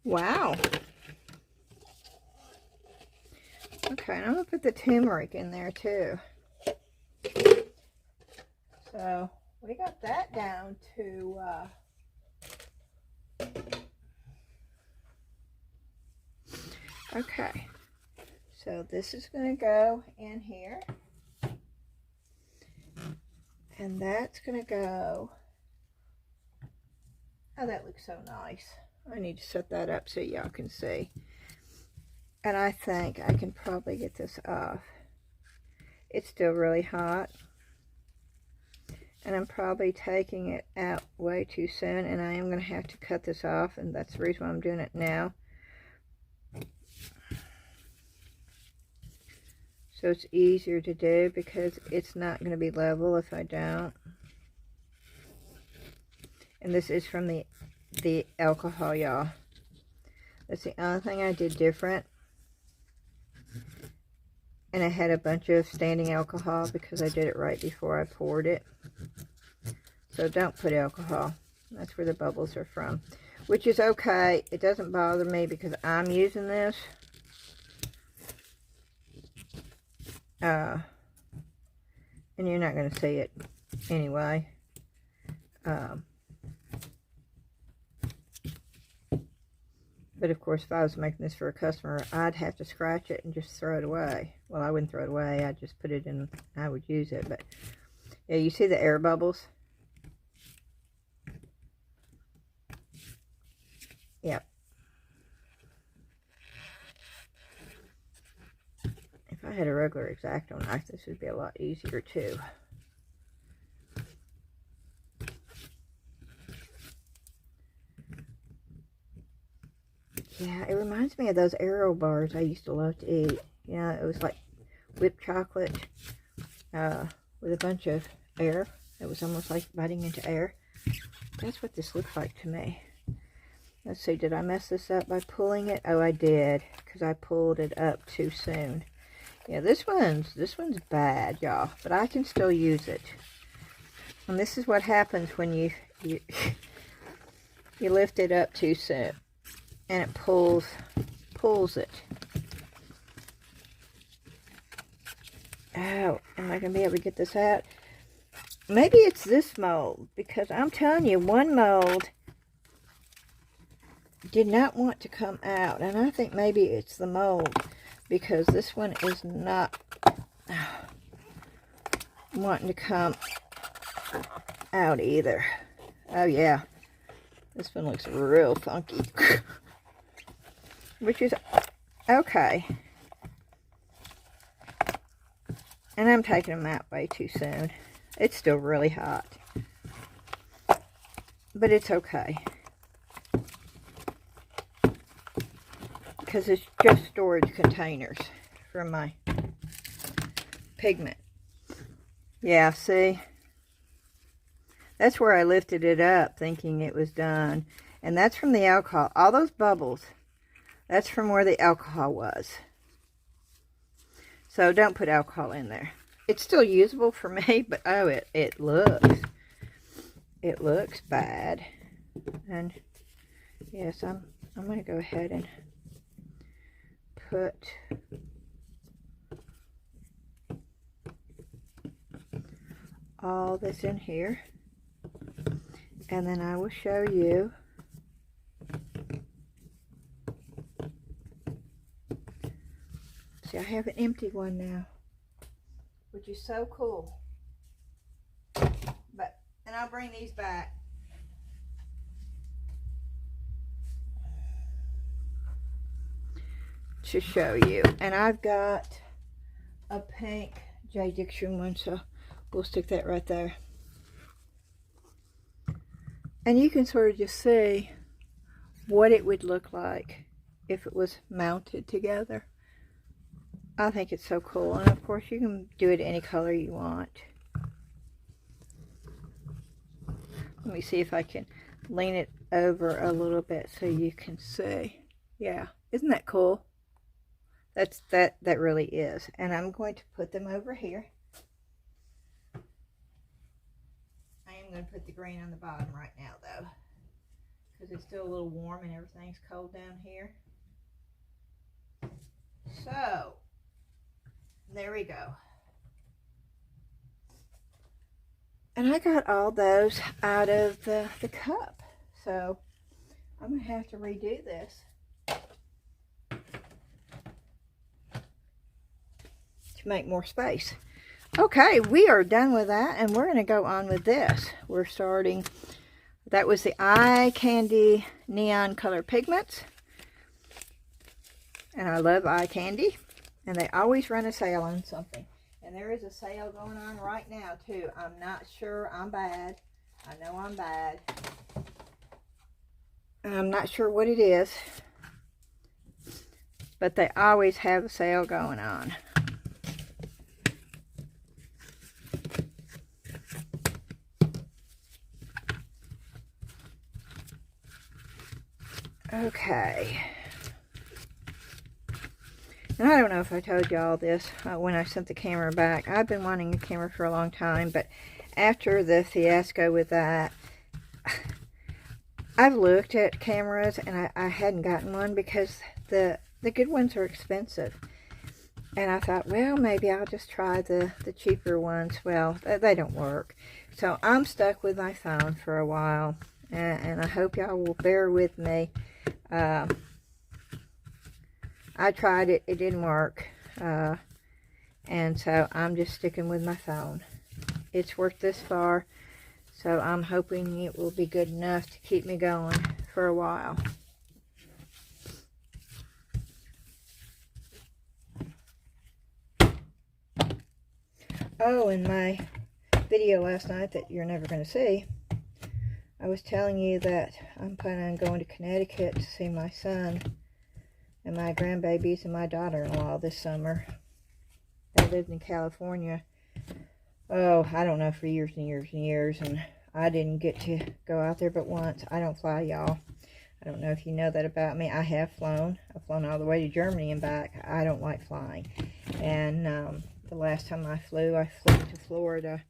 Wow. Okay, and I'm going to put the turmeric in there too. So, we got that down to, okay. So, this is going to go in here. And that's going to go, oh, that looks so nice. I need to set that up so y'all can see. And I think I can probably get this off. It's still really hot. And I'm probably taking it out way too soon. And I am going to have to cut this off. And that's the reason why I'm doing it now. So it's easier to do because it's not going to be level if I don't. And this is from the alcohol, y'all. That's the only thing I did different. And I had a bunch of standing alcohol because I did it right before I poured it. So don't put alcohol. That's where the bubbles are from. Which is okay. It doesn't bother me because I'm using this. And you're not going to see it anyway. But of course, if I was making this for a customer, I'd have to scratch it and just throw it away. Well, I wouldn't throw it away. I'd just put it in, I would use it. But yeah, you see the air bubbles? Yep. If I had a regular X-Acto knife, this would be a lot easier too. Yeah, it reminds me of those Aero bars I used to love to eat. You know, it was like whipped chocolate with a bunch of air. It was almost like biting into air. That's what this looks like to me. Let's see, did I mess this up by pulling it? Oh, I did, because I pulled it up too soon. Yeah, this one's bad, y'all, but I can still use it. And this is what happens when you lift it up too soon. And it pulls it. Oh, am I going to be able to get this out? Maybe it's this mold, because I'm telling you, one mold did not want to come out. And I think maybe it's the mold, because this one is not wanting to come out either. Oh, yeah. This one looks real funky. Which is okay. And I'm taking them out way too soon. It's still really hot. But it's okay. Because it's just storage containers for my pigment. Yeah, see? That's where I lifted it up thinking it was done. And that's from the alcohol. All those bubbles. That's from where the alcohol was. So don't put alcohol in there. It's still usable for me, but oh, it looks bad. And yes, I'm going to go ahead and put all this in here. And then I will show you see, I have an empty one now, which is so cool. And I'll bring these back. To show you. And I've got a pink J. Diction one, so we'll stick that right there. And you can sort of just see what it would look like if it was mounted together. I think it's so cool. And of course you can do it any color you want. Let me see if I can lean it over a little bit so you can see. Yeah, isn't that cool? That really is. And I'm going to put them over here. I am going to put the green on the bottom right now though, because it's still a little warm and everything's cold down here. So there we go. And I got all those out of the cup. So I'm going to have to redo this. To make more space. Okay, we are done with that, and we're going to go on with this. We're starting, that was the Eye Candy Neon Color Pigments. And I love Eye Candy. And they always run a sale on something. And there is a sale going on right now, too. I'm not sure. I'm bad. I know I'm bad. I'm not sure what it is. But they always have a sale going on. Okay. And I don't know if I told y'all this when I sent the camera back. I've been wanting a camera for a long time, but after the fiasco with that, I've looked at cameras and I hadn't gotten one because the good ones are expensive. And I thought, well, maybe I'll just try the cheaper ones. Well, they don't work. So I'm stuck with my phone for a while. And I hope y'all will bear with me. I tried it. It didn't work. And so I'm just sticking with my phone. It's worked this far. So I'm hoping it will be good enough to keep me going for a while. Oh, in my video last night that you're never going to see, I was telling you that I'm planning on going to Connecticut to see my son and my grandbabies and my daughter-in-law this summer. They lived in California, oh, I don't know, for years and years and years, and I didn't get to go out there but once. I don't fly, y'all. I don't know if you know that about me. I have flown. I've flown all the way to Germany and back. I don't like flying. And the last time I flew to Florida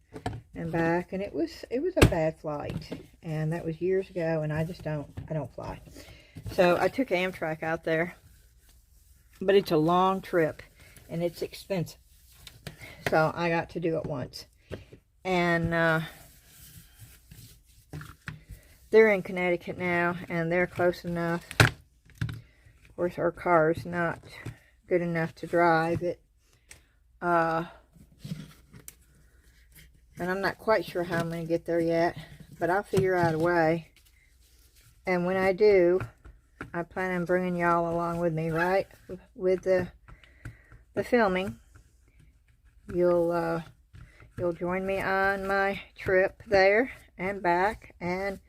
and back, and it was a bad flight. And that was years ago, and I don't fly. So I took Amtrak out there, but it's a long trip, and it's expensive. So I got to do it once. And they're in Connecticut now, and they're close enough. Of course, our car's not good enough to drive it. And I'm not quite sure how I'm going to get there yet, but I'll figure out a way. And when I do, I plan on bringing y'all along with me, right? With the filming. You'll join me on my trip there and back and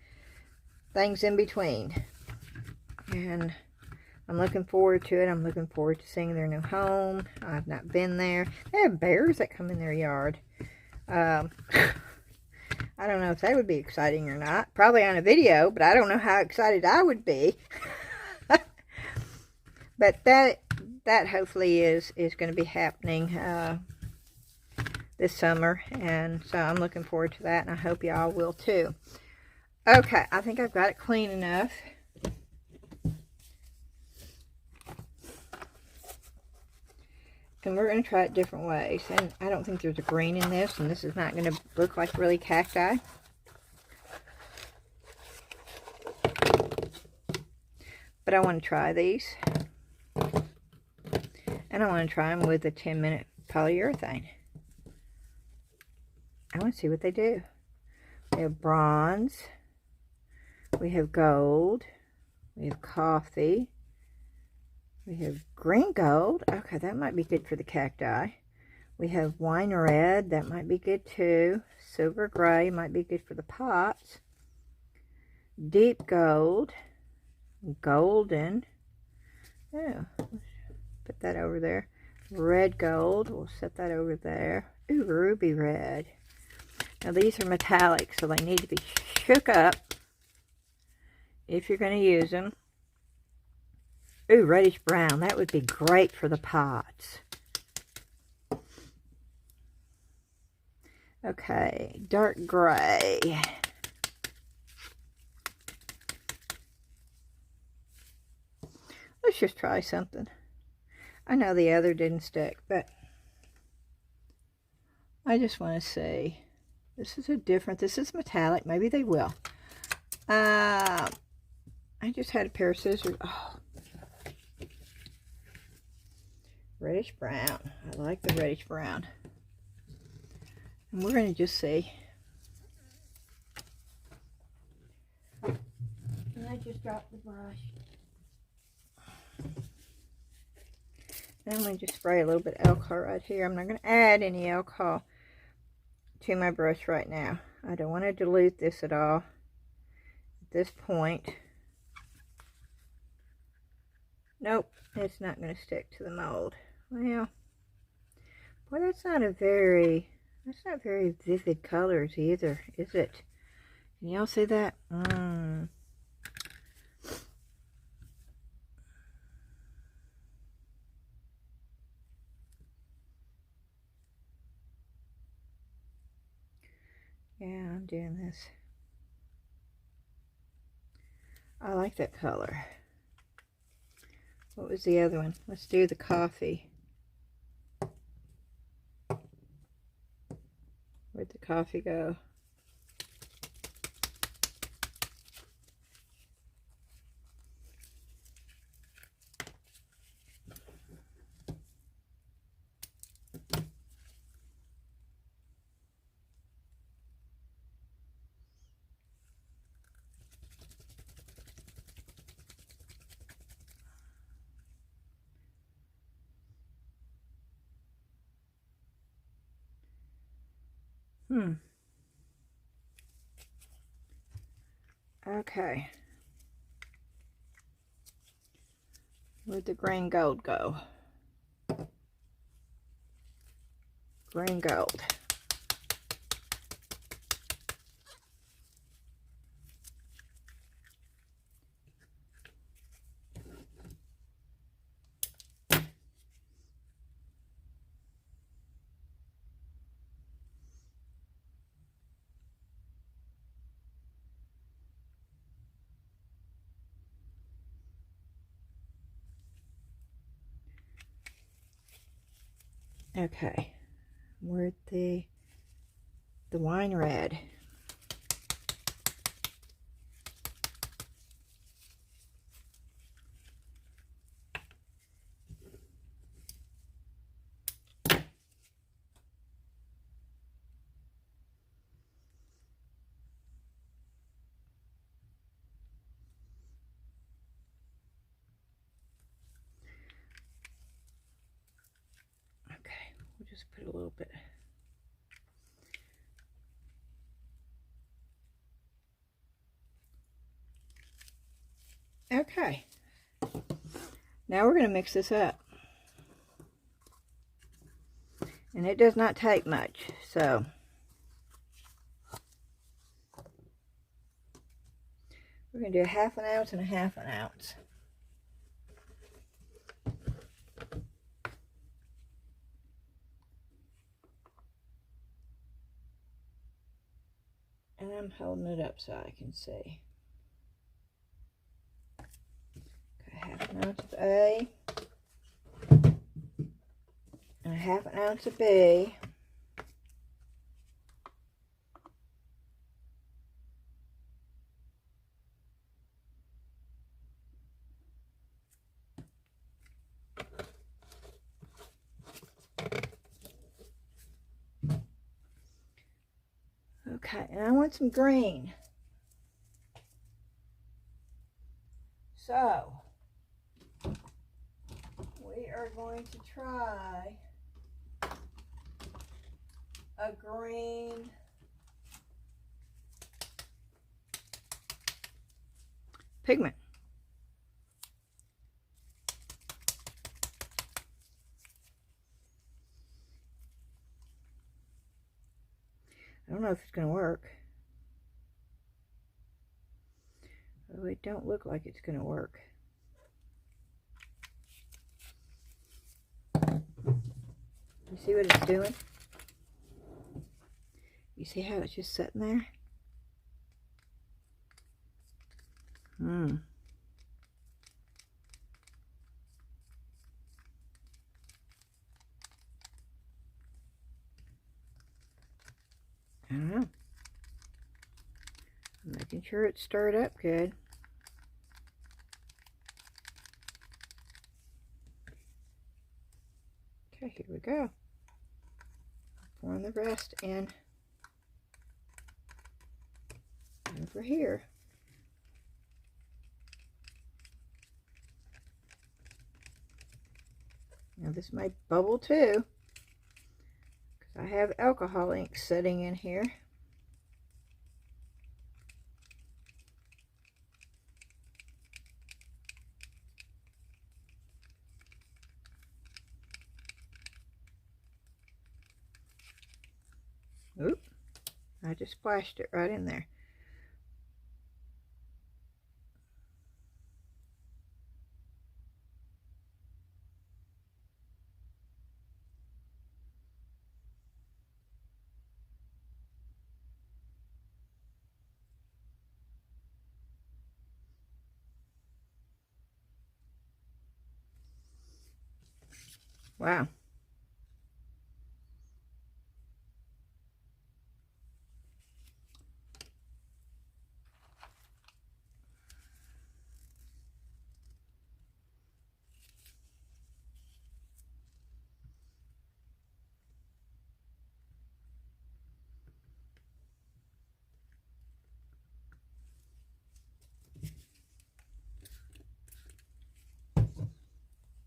things in between. And I'm looking forward to it. I'm looking forward to seeing their new home. I've not been there. They have bears that come in their yard. I don't know if that would be exciting or not. Probably on a video, but I don't know how excited I would be. But that hopefully is going to be happening this summer, and so I'm looking forward to that, and I hope y'all will too. Okay, I think I've got it clean enough. And we're going to try it different ways. And I don't think there's a green in this, and this is not going to look like really cacti. But I want to try these. And I want to try them with the 10-minute polyurethane. I want to see what they do. We have bronze. We have gold. We have coffee. We have green gold. Okay, that might be good for the cacti. We have wine red. That might be good too. Silver gray might be good for the pots. Deep gold. Golden. Oh, put that over there. Red gold. We'll set that over there. Ooh, ruby red. Now these are metallic, so they need to be shook up if you're going to use them. Ooh, reddish brown. That would be great for the pots. Okay, dark gray. Let's just try something. I know the other didn't stick, but I just want to see. This is this is metallic. Maybe they will. I just had a pair of scissors. Oh. Reddish brown. I like the reddish brown. And we're going to just see. And I just dropped the brush. Now I'm going to just spray a little bit of alcohol right here. I'm not going to add any alcohol to my brush right now. I don't want to dilute this at all at this point. Nope, it's not going to stick to the mold. Well, boy, that's not very vivid colors either, is it? Can y'all see that? Yeah, I'm doing this. I like that color. What was the other one? Let's do the coffee. Where'd the coffee go? Okay. Where'd the green gold go? Green gold. Okay, where'd the wine red? Okay, we'll just put a little bit. Okay, now we're going to mix this up. And it does not take much, so we're going to do a 1/2 ounce and a 1/2 ounce. And I'm holding it up so I can see. Okay, 1/2 ounce of A. And a 1/2 ounce of B. Okay, and I want some green. So, we are going to try a green pigment. I don't know if it's going to work. Oh, it don't look like it's going to work. You see what it's doing? You see how it's just sitting there? I don't know. I'm making sure it's stirred up good. Okay, here we go. Pouring the rest in over here. Now this may bubble too, because I have alcohol ink sitting in here. Oop, I just splashed it right in there. Wow.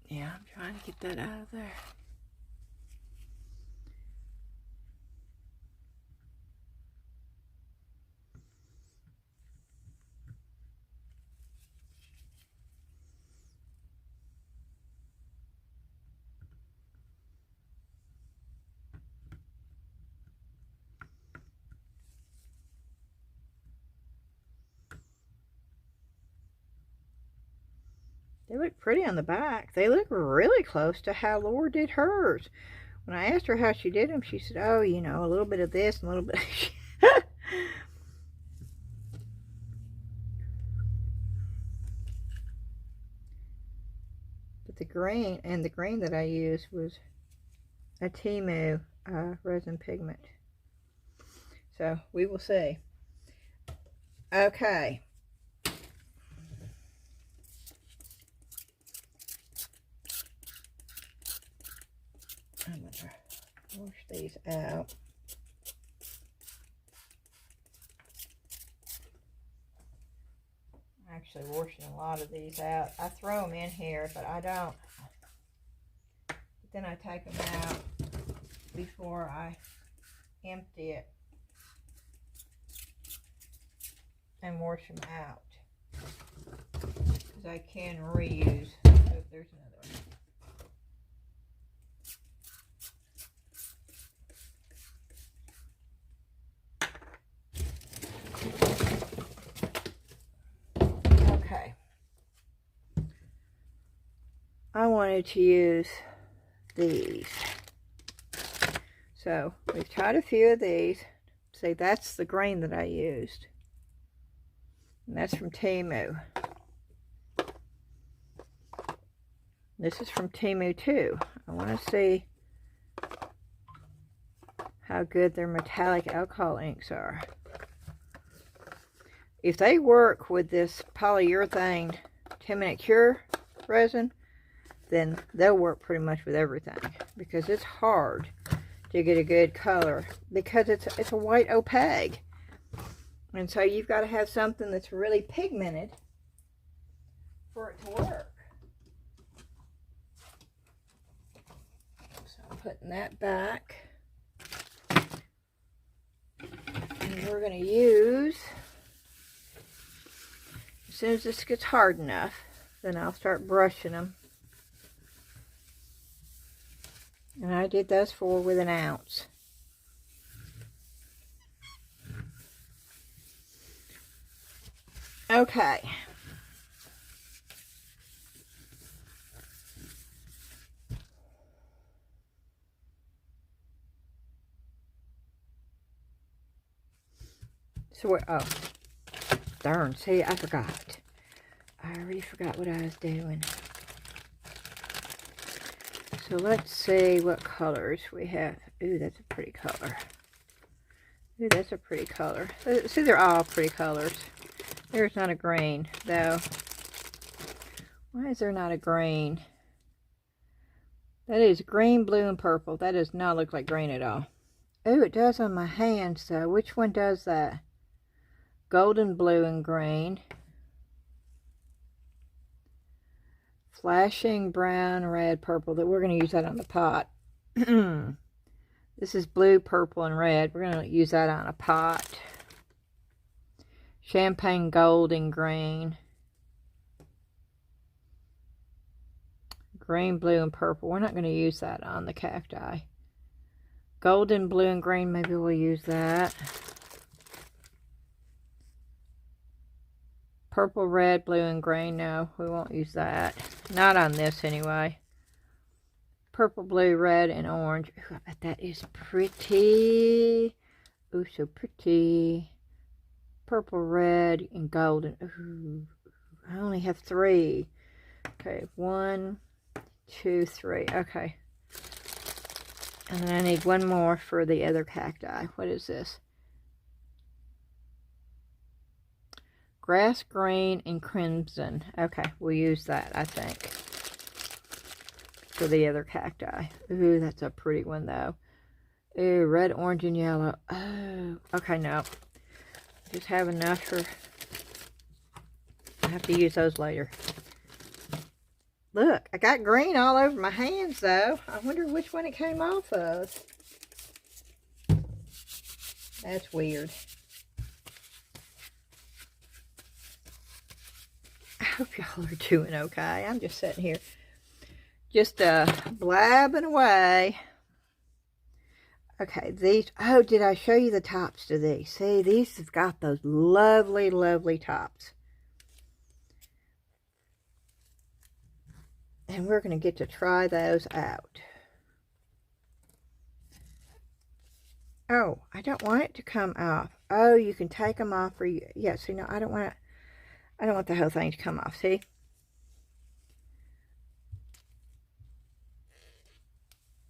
Yeah, I'm trying to get that out of there. They look pretty on the back. They look really close to how Laura did hers. When I asked her how she did them, she said, oh, you know, a little bit of this and a little bit of But the green that I used was a Temu resin pigment. So we will see. Okay. I'm going to wash these out. I'm actually washing a lot of these out. I throw them in here, but I don't. But then I take them out before I empty it and wash them out, because I can reuse. Oh, there's another one. Okay. I wanted to use these. So we've tried a few of these. See, that's the grain that I used. And that's from Temu. This is from Temu too. I want to see how good their metallic alcohol inks are. If they work with this polyurethane 10-minute cure resin, then they'll work pretty much with everything, because it's hard to get a good color, because it's a white opaque, and so you've got to have something that's really pigmented for it to work. So I'm putting that back, and we're going to use, as soon as this gets hard enough, then I'll start brushing them. And I did those 4 with an ounce. Okay. So we're, oh, darn, see, I forgot. I already forgot what I was doing. So let's see what colors we have. Ooh, that's a pretty color. Ooh, that's a pretty color. See, they're all pretty colors. There's not a green, though. Why is there not a green? That is green, blue, and purple. That does not look like green at all. Ooh, it does on my hands, though. Which one does that? Golden, blue, and green. Flashing brown, red, purple. That we're going to use that on the pot. This is blue, purple, and red. We're going to use that on a pot. Champagne gold and green. Green, blue, and purple. We're not going to use that on the cacti. Golden, blue, and green. Maybe we'll use that. Purple, red, blue, and green. No, we won't use that. Not on this anyway. Purple, blue, red, and orange. Ooh, I bet that is pretty. Ooh, so pretty. Purple, red, and golden. Ooh, I only have 3. Okay, 1, 2, 3. Okay. And then I need 1 more for the other cacti. What is this? Grass green and crimson. Okay, we'll use that, I think, for the other cacti. Ooh, that's a pretty one, though. Ooh, red, orange, and yellow. Oh, okay, no. Just have enough for... I have to use those later. Look, I got green all over my hands, though. I wonder which one it came off of. That's weird. I hope y'all are doing okay. I'm just sitting here, just blabbing away. Okay, these, oh, did I show you the tops to these? See, these have got those lovely, lovely tops. And we're going to get to try those out. Oh, I don't want it to come off. Oh, you can take them off, or you, yeah, see, no, I don't want the whole thing to come off, see?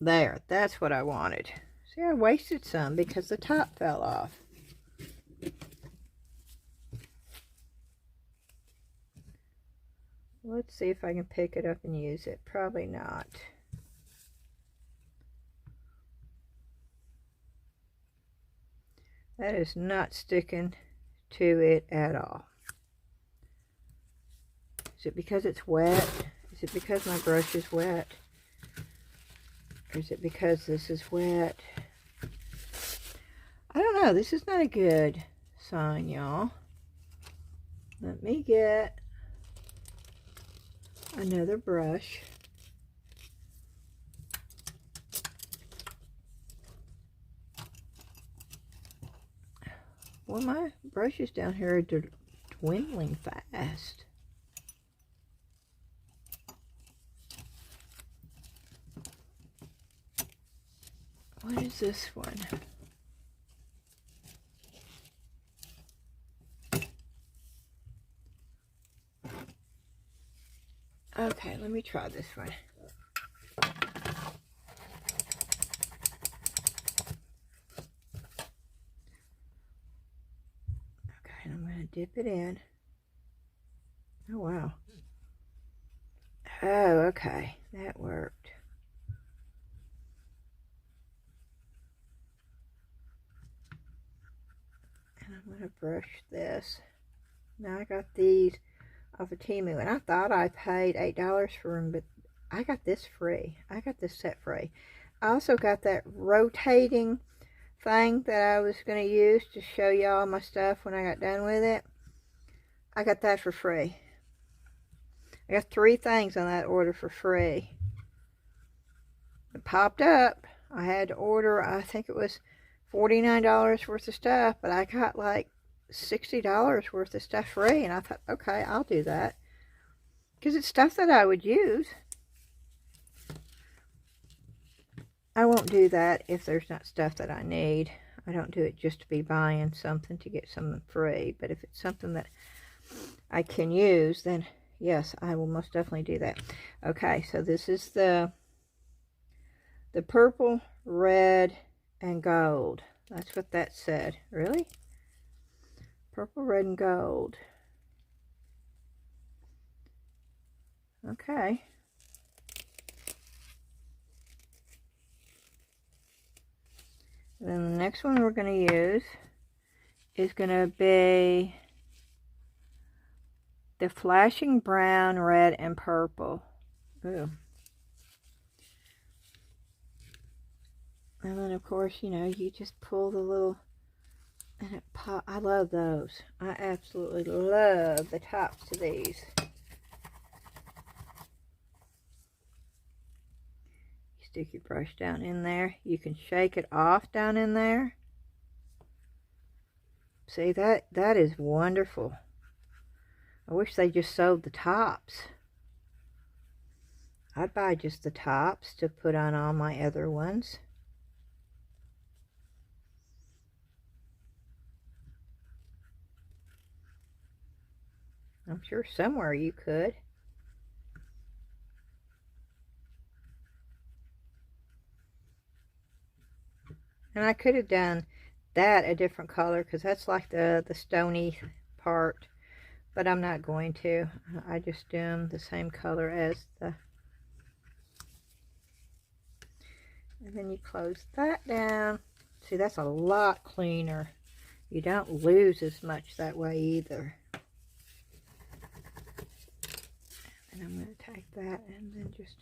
There, that's what I wanted. See, I wasted some because the top fell off. Let's see if I can pick it up and use it. Probably not. That is not sticking to it at all. Is it because it's wet? Is it because my brush is wet? Or is it because this is wet? I don't know. This is not a good sign, y'all. Let me get another brush. Well, my brushes down here are dwindling fast. What is this one? Okay, let me try this one. Okay, I'm going to dip it in. Oh, wow. Oh, okay. That worked. And I'm going to brush this. Now I got these off of Temu, and I thought I paid $8 for them, but I got this free. I got this set free. I also got that rotating thing that I was going to use to show y'all my stuff when I got done with it. I got that for free. I got 3 things on that order for free. It popped up. I had to order, I think it was $49 worth of stuff, but I got like $60 worth of stuff free, and I thought, okay, I'll do that, because it's stuff that I would use. I won't do that if there's not stuff that I need. I don't do it just to be buying something to get something free, but if it's something that I can use, then yes, I will most definitely do that. Okay, so this is the purple, red, and gold. That's what that said. Really? Purple, red, and gold. Okay. And then the next one we're going to use is going to be the flashing brown, red, and purple. Ooh. And then, of course, you know, you just pull the little, and it pop. I love those. I absolutely love the tops of these. You stick your brush down in there. You can shake it off down in there. See, that is wonderful. I wish they just sewed the tops. I'd buy just the tops to put on all my other ones. I'm sure somewhere you could. And I could have done that a different color, because that's like the stony part. But I'm not going to. I just do them the same color as the... And then you close that down. See, that's a lot cleaner. You don't lose as much that way either. And I'm going to take that and then just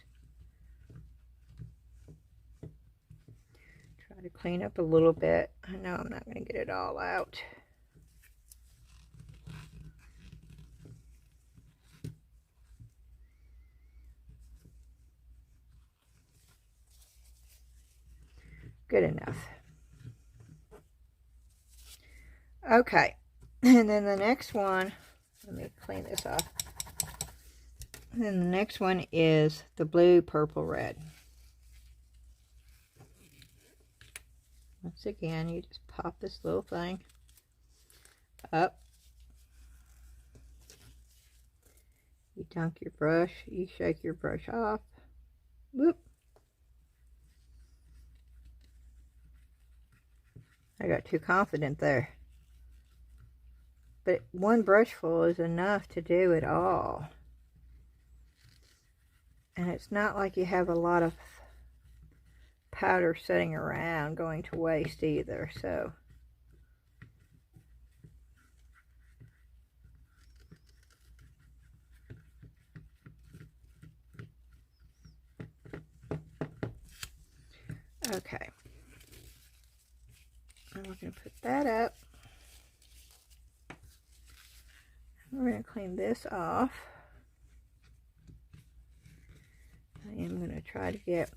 try to clean up a little bit. I know I'm not going to get it all out. Good enough. Okay, and then the next one, let me clean this off. And then the next one is the blue, purple, red. Once again, you just pop this little thing up. You dunk your brush, you shake your brush off. Whoop. I got too confident there. But one brushful is enough to do it all. And it's not like you have a lot of powder sitting around going to waste either, so. Okay. And we're going to put that up. We're going to clean this off. I am going to try to get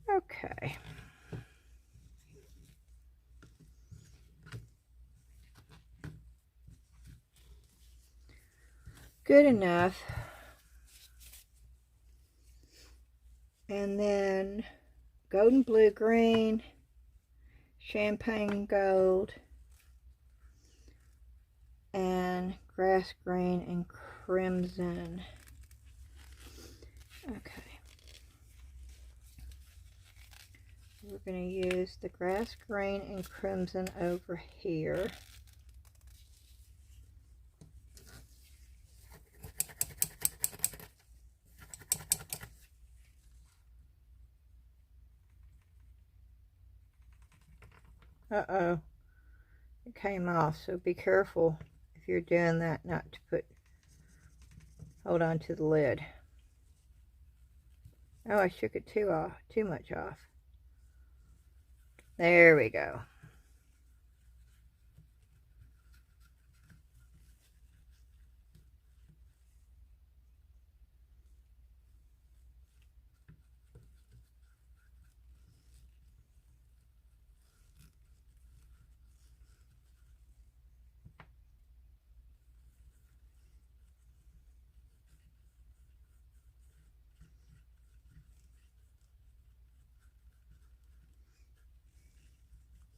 okay. Good enough. And then golden blue green, champagne gold, and grass green and crimson. Okay. We're going to use the grass green and crimson over here. Uh-oh, it came off, so be careful if you're doing that not to hold on to the lid. Oh, I shook it too much off. There we go.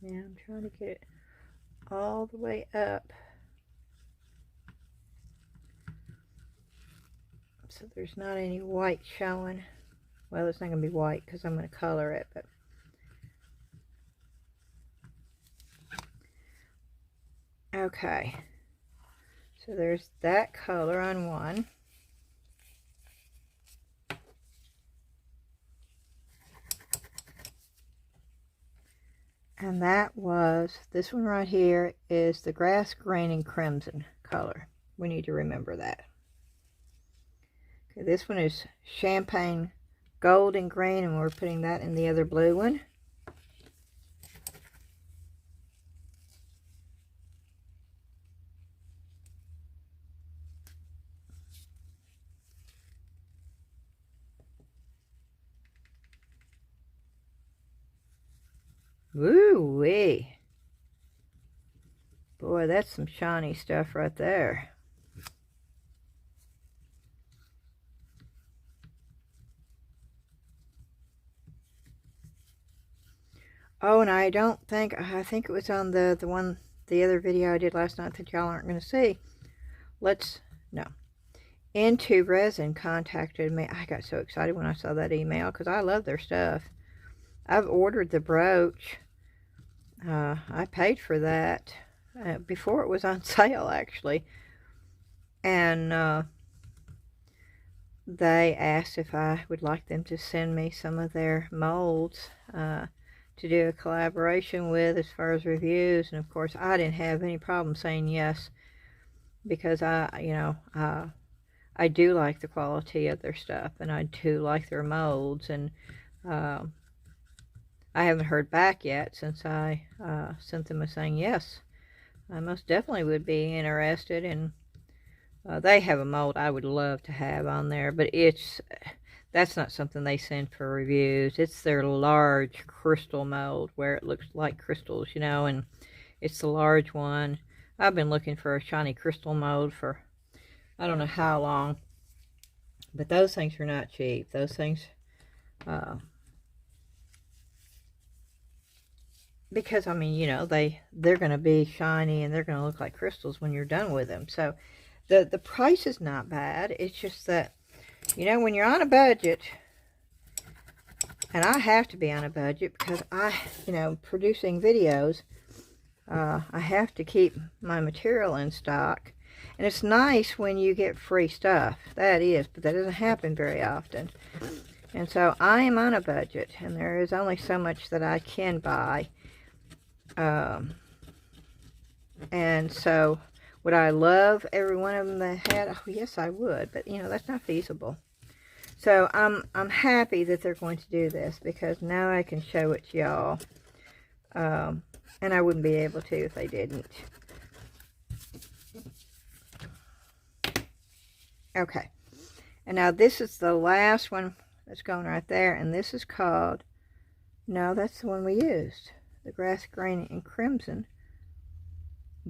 Yeah, I'm trying to get it all the way up so there's not any white showing. Well, it's not going to be white because I'm going to color it, but okay. So there's that color on one. And that was, this one right here is the grass green and crimson color. We need to remember that. Okay, this one is champagne gold and green, and we're putting that in the other blue one. Woo-wee. Boy, that's some shiny stuff right there. Oh, and I think it was on the other video I did last night that y'all aren't going to see. Into Resin contacted me. I got so excited when I saw that email because I love their stuff. I've ordered the brooch. I paid for that before it was on sale, actually. And they asked if I would like them to send me some of their molds to do a collaboration with as far as reviews. And of course, I didn't have any problem saying yes because I do like the quality of their stuff, and I do like their molds, and I haven't heard back yet since I sent them a saying yes. I most definitely would be interested in. They have a mold I would love to have on there, but that's not something they send for reviews. It's their large crystal mold where it looks like crystals, you know, and it's the large one. I've been looking for a shiny crystal mold for I don't know how long, but those things are not cheap. Those things, because I mean, you know, they're going to be shiny and they're going to look like crystals when you're done with them. So the price is not bad. It's just that, you know, when you're on a budget, and I have to be on a budget because you know, producing videos, I have to keep my material in stock. And it's nice when you get free stuff. That is, but that doesn't happen very often. And so I am on a budget, and there is only so much that I can buy. And so would I love every one of them that had? Oh, yes, I would. But, you know, that's not feasible. So I'm happy that they're going to do this because now I can show it to y'all. And I wouldn't be able to if they didn't. Okay. And now this is the last one that's going right there. And this is called, no, that's the one we used. The grass green and crimson.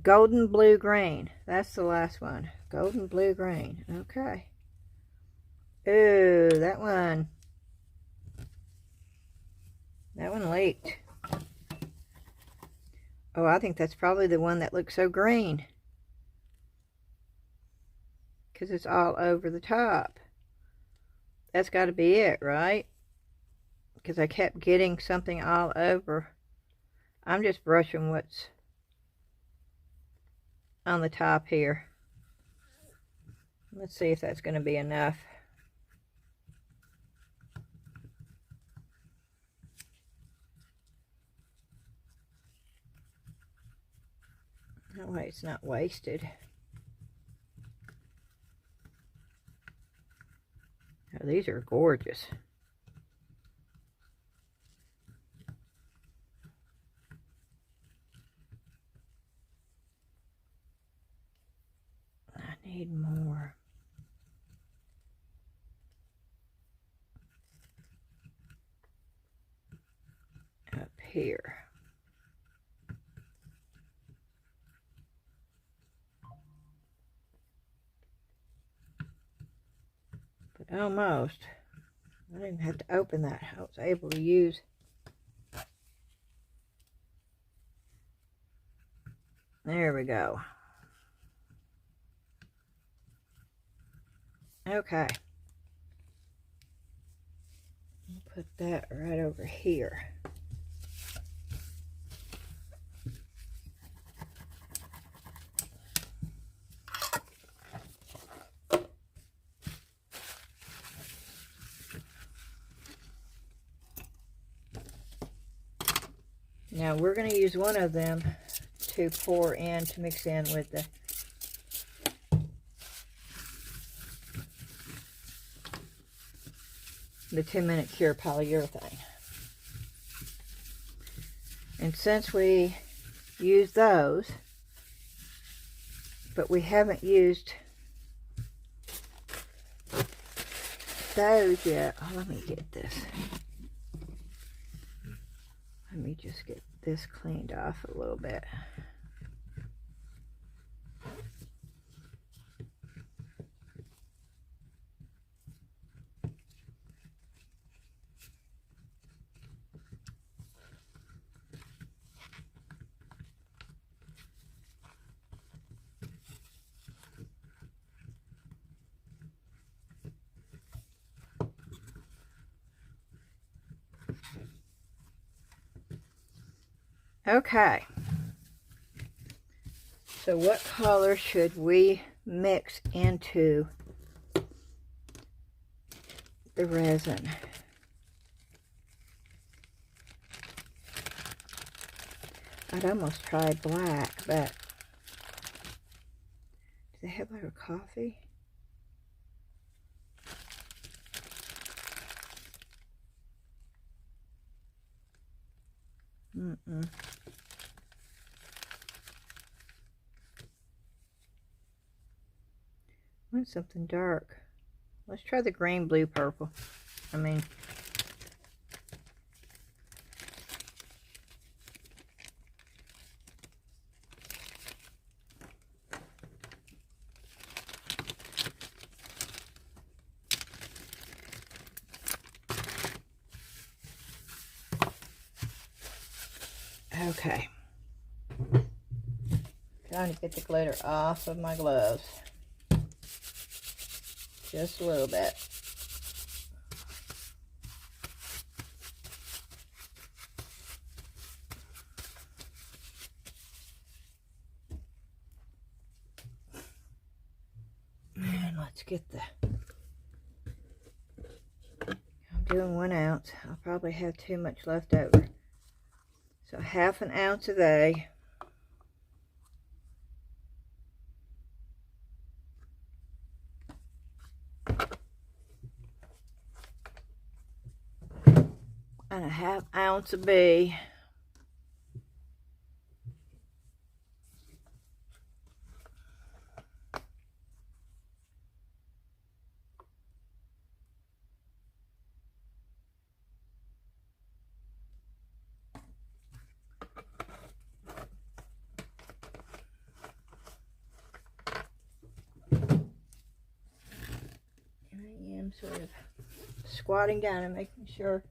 Golden blue green. That's the last one. Golden blue green. Okay. Ooh, that one leaked. Oh, I think that's probably the one that looks so green. Because it's all over the top. That's got to be it, right? Because I kept getting something all over. I'm just brushing what's on the top here. Let's see if that's going to be enough. That way it's not wasted. Oh, these are gorgeous. I need more. Up here. But almost. I didn't have to open that. I was able to use. There we go. Okay. Put that right over here. Now we're going to use one of them to pour in, to mix in with the 10-minute cure polyurethane. And since we use those, but we haven't used those yet. Oh, let me get this. Let me just get this cleaned off a little bit. Okay, so what color should we mix into the resin? I'd almost try black, but do they have like a coffee? Want something dark. Let's try the green, blue, purple. I mean, okay. Trying to get the glitter off of my gloves. Just a little bit. And let's get the... I'm doing 1 ounce. I'll probably have too much left over. So 1/2 ounce of A. And 1/2 ounce of B. I am sort of squatting down and making sure.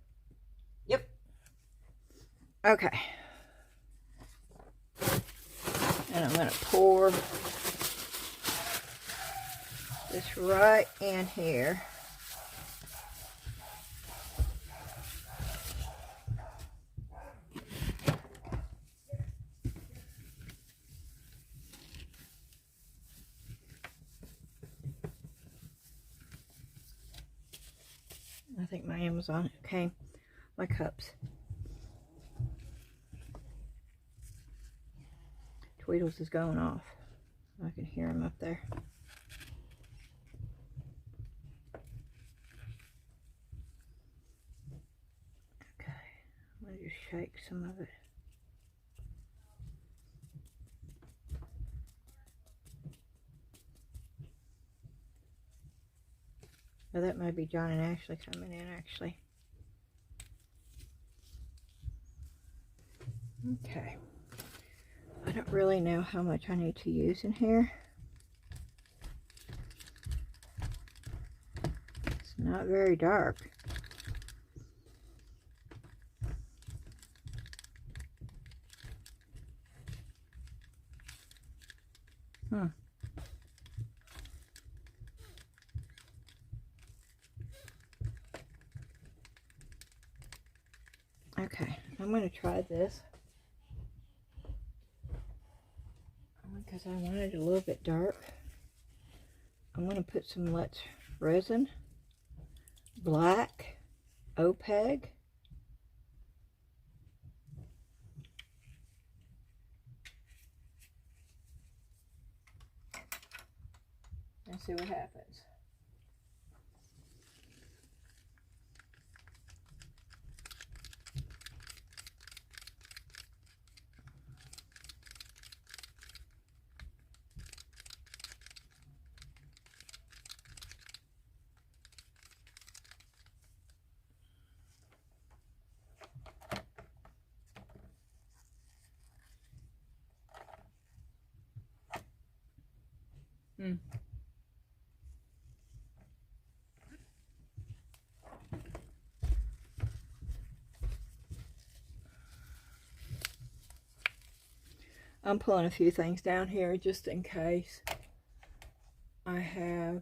Yep. Okay. And I'm going to pour this right in here. I think my Amazon came, my cups. Tweedles is going off. I can hear him up there. Okay, I'm going to just shake some of it. Oh, that might be John and Ashley coming in, actually. Okay. I don't really know how much I need to use in here. It's not very dark. Okay, I'm going to try this because I wanted it a little bit dark. I'm going to put some Let's Resin, black, OPEG, and see what happens. I'm pulling a few things down here just in case I have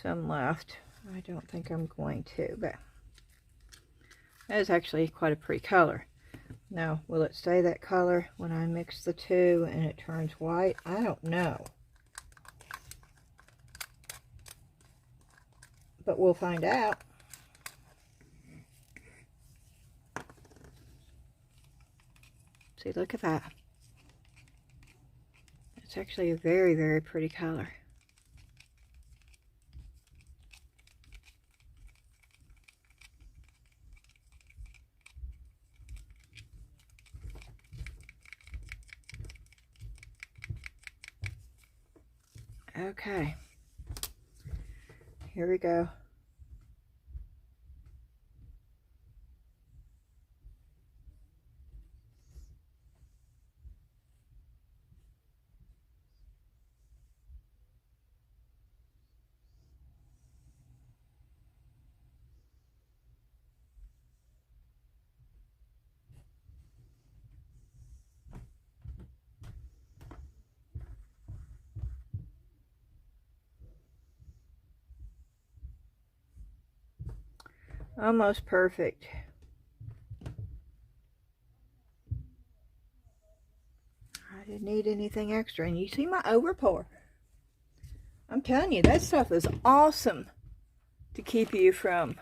some left. I don't think I'm going to, but that is actually quite a pretty color. Now, will it stay that color when I mix the two and it turns white? I don't know. But we'll find out. See, look at that. It's actually a very, very pretty color. Okay. Here we go. Almost perfect. I didn't need anything extra. And you see my overpour. I'm telling you, that stuff is awesome to keep you from.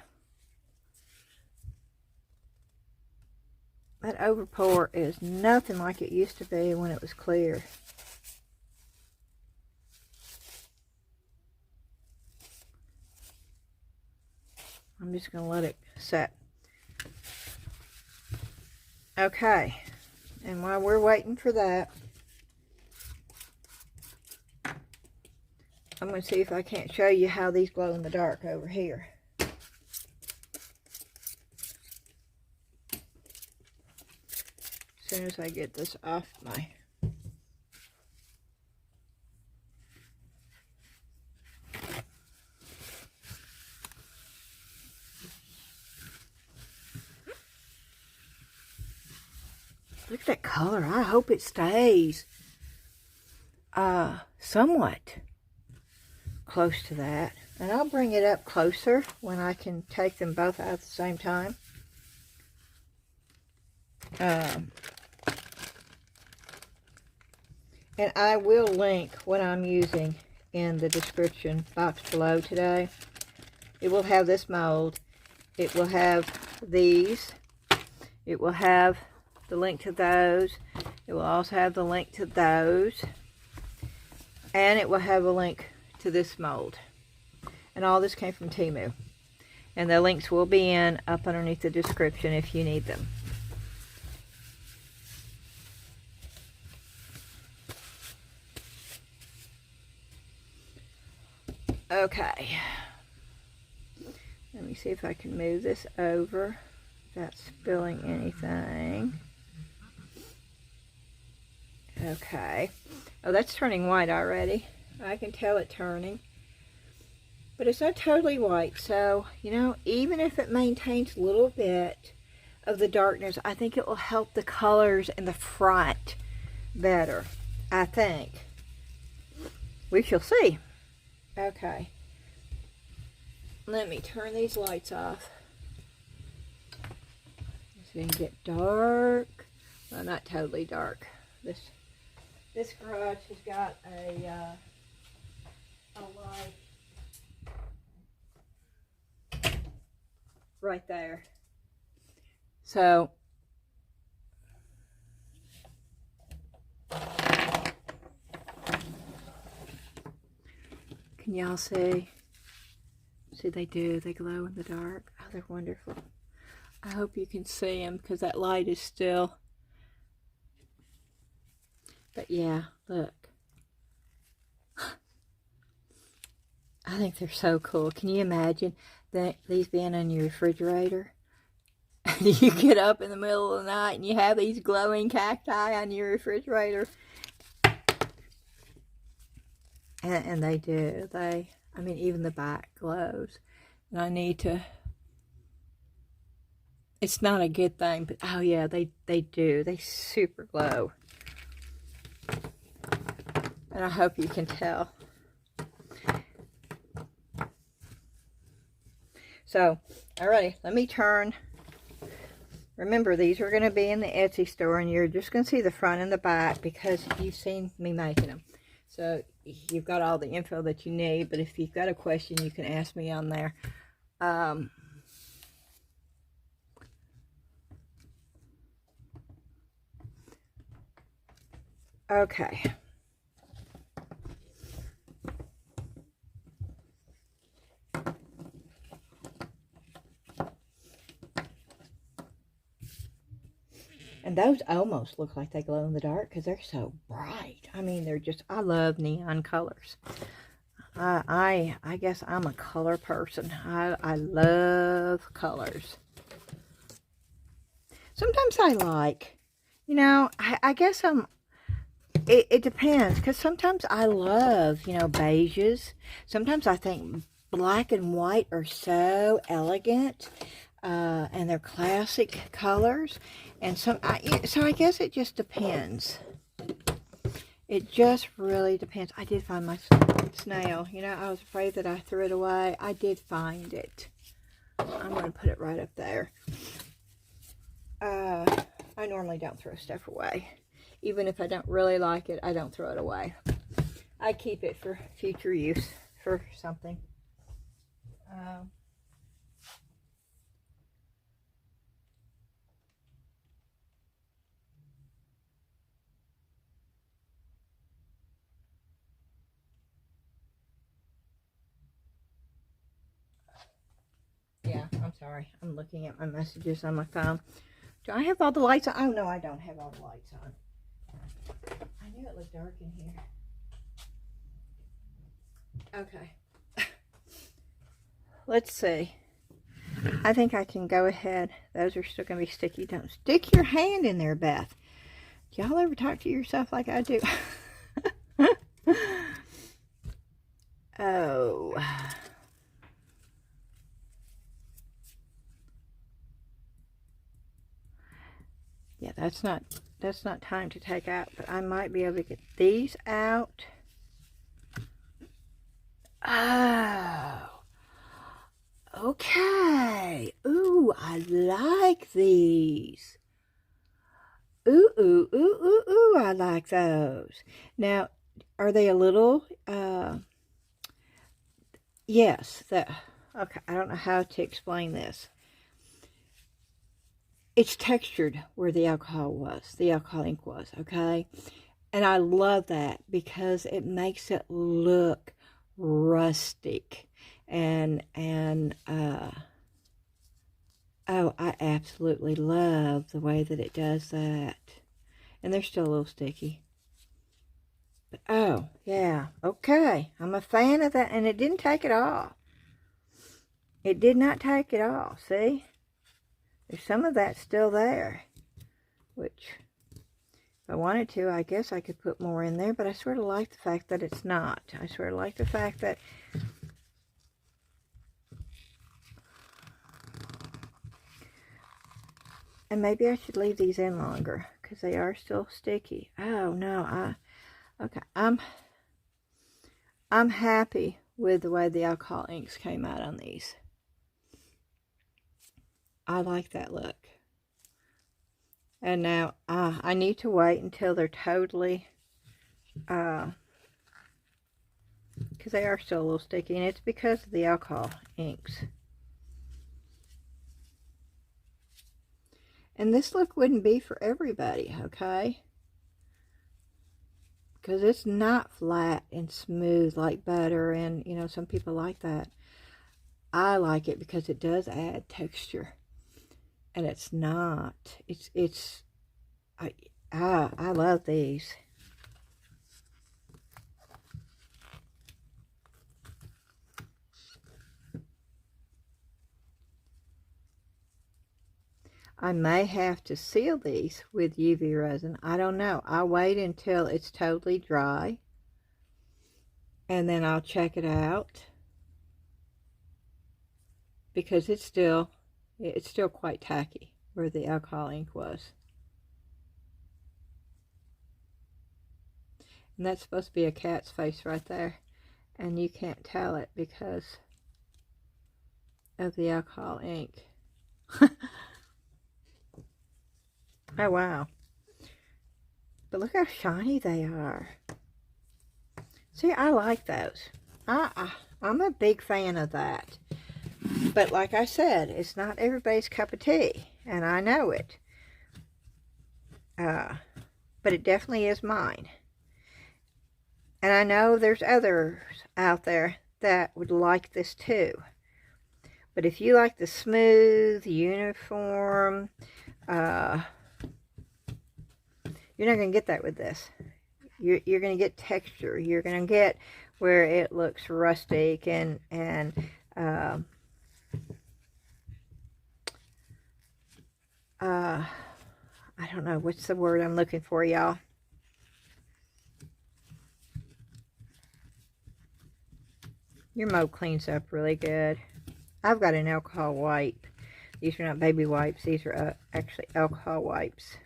That overpour is nothing like it used to be when it was clear. I'm just going to let it set. Okay, and while we're waiting for that, I'm going to see if I can't show you how these glow in the dark over here. As soon as I get this off my... Look at that color. I hope it stays somewhat close to that. And I'll bring it up closer when I can take them both out at the same time. And I will link what I'm using in the description box below today. It will have this mold. It will have these. It will have the link to those. It will also have the link to those. And it will have a link to this mold. And all this came from Temu. And the links will be up underneath the description if you need them. Okay. Let me see if I can move this over without spilling anything. Okay. Oh, that's turning white already. I can tell it turning. But it's not totally white, so, you know, even if it maintains a little bit of the darkness, I think it will help the colors in the front better. I think. We shall see. Okay. Let me turn these lights off. It's going to get dark. Well, not totally dark. This garage has got a light right there. So can y'all see? See, they do. They glow in the dark. Oh, they're wonderful. I hope you can see them because that light is still. But yeah, look. I think they're so cool. Can you imagine these being on your refrigerator? You get up in the middle of the night and you have these glowing cacti on your refrigerator. And they do. I mean, even the back glows. And I need to... It's not a good thing, but oh yeah, they do. They super glow. And I hope you can tell. So, alrighty, let me turn. Remember, these are going to be in the Etsy store, and you're just going to see the front and the back because you've seen me making them. So, you've got all the info that you need, but if you've got a question, you can ask me on there. Okay. And those almost look like they glow in the dark because they're so bright. I mean, they're just, I love neon colors. I guess I'm a color person. I love colors. Sometimes I like, you know, I guess it depends, because sometimes I love, you know, beiges. Sometimes I think black and white are so elegant, and they're classic colors. And so I guess it just depends. It just really depends. I did find my snail. You know, I was afraid that I threw it away. I did find it. I'm going to put it right up there. I normally don't throw stuff away. Even if I don't really like it, I don't throw it away. I keep it for future use, for something. Yeah, I'm sorry. I'm looking at my messages on my phone. Do I have all the lights on? Oh, no, I don't have all the lights on. I knew it looked dark in here. Okay. Let's see. I think I can go ahead. Those are still going to be sticky. Don't stick your hand in there, Beth. Do y'all ever talk to yourself like I do? Oh. Yeah, that's not time to take out, but I might be able to get these out. Oh. Okay. Ooh, I like these. Ooh, ooh, ooh, ooh, ooh, I like those. Now, are they a little, yes, okay, I don't know how to explain this. It's textured where the alcohol ink was, okay? And I love that because it makes it look rustic. And oh, I absolutely love the way that it does that. And they're still a little sticky. But, oh, yeah, okay. I'm a fan of that. And it didn't take it off. It did not take it off, see? There's some of that still there. Which, if I wanted to, I guess I could put more in there. But I sort of like the fact that it's not. I sort of like the fact that... And maybe I should leave these in longer, because they are still sticky. Oh, no, okay, I'm happy with the way the alcohol inks came out on these. I like that look. And now, I need to wait until they're totally, because they are still a little sticky, and it's because of the alcohol inks. And this look wouldn't be for everybody, okay? Because it's not flat and smooth like butter, and, you know, some people like that. I like it because it does add texture. And it's not. I love these. I may have to seal these with UV resin. I don't know. I'll wait until it's totally dry. And then I'll check it out. Because it's still quite tacky where the alcohol ink was. And that's supposed to be a cat's face right there. And you can't tell it because of the alcohol ink. Oh, wow. But look how shiny they are. See, I like those. I'm a big fan of that. But like I said, it's not everybody's cup of tea. And I know it. But it definitely is mine. And I know there's others out there that would like this too. But if you like the smooth, uniform, you're not going to get that with this. You're going to get texture. You're going to get where it looks rustic and I don't know, what's the word I'm looking for, y'all? Your mold cleans up really good. I've got an alcohol wipe. These are not baby wipes. These are actually alcohol wipes.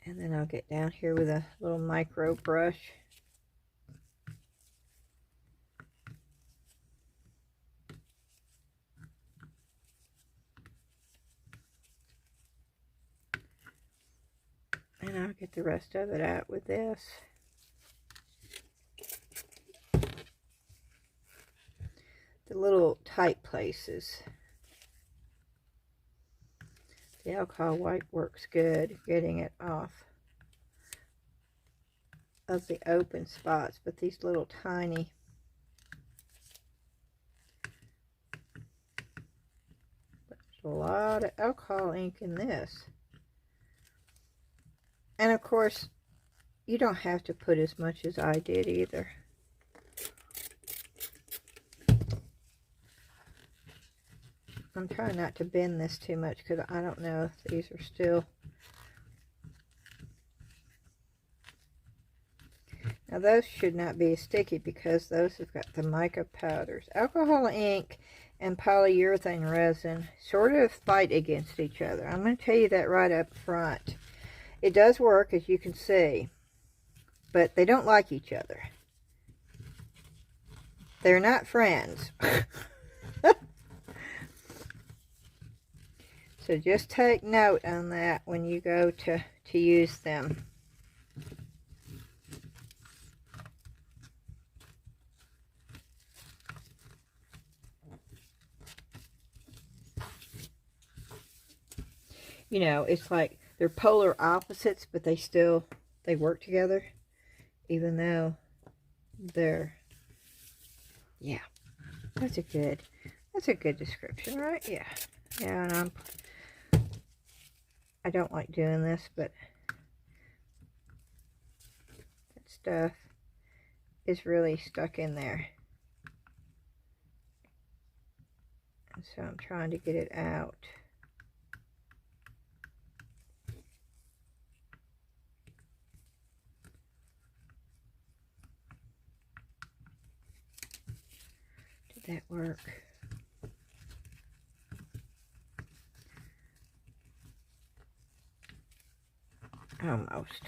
And then I'll get down here with a little micro brush. And I'll get the rest of it out with this. The little tight places. The alcohol wipe works good getting it off of the open spots, but these little tiny there's a lot of alcohol ink in this. And of course, you don't have to put as much as I did either. I'm trying not to bend this too much because I don't know if these are still. Now those should not be as sticky because those have got the mica powders. Alcohol ink and polyurethane resin sort of fight against each other. I'm going to tell you that right up front. It does work, as you can see, but they don't like each other. They're not friends. So just take note on that when you go to use them. You know, it's like they're polar opposites, but they work together, even though they're, yeah, that's a good description, right? Yeah. Yeah, and I don't like doing this, but that stuff is really stuck in there. And so I'm trying to get it out. Did that work? Almost.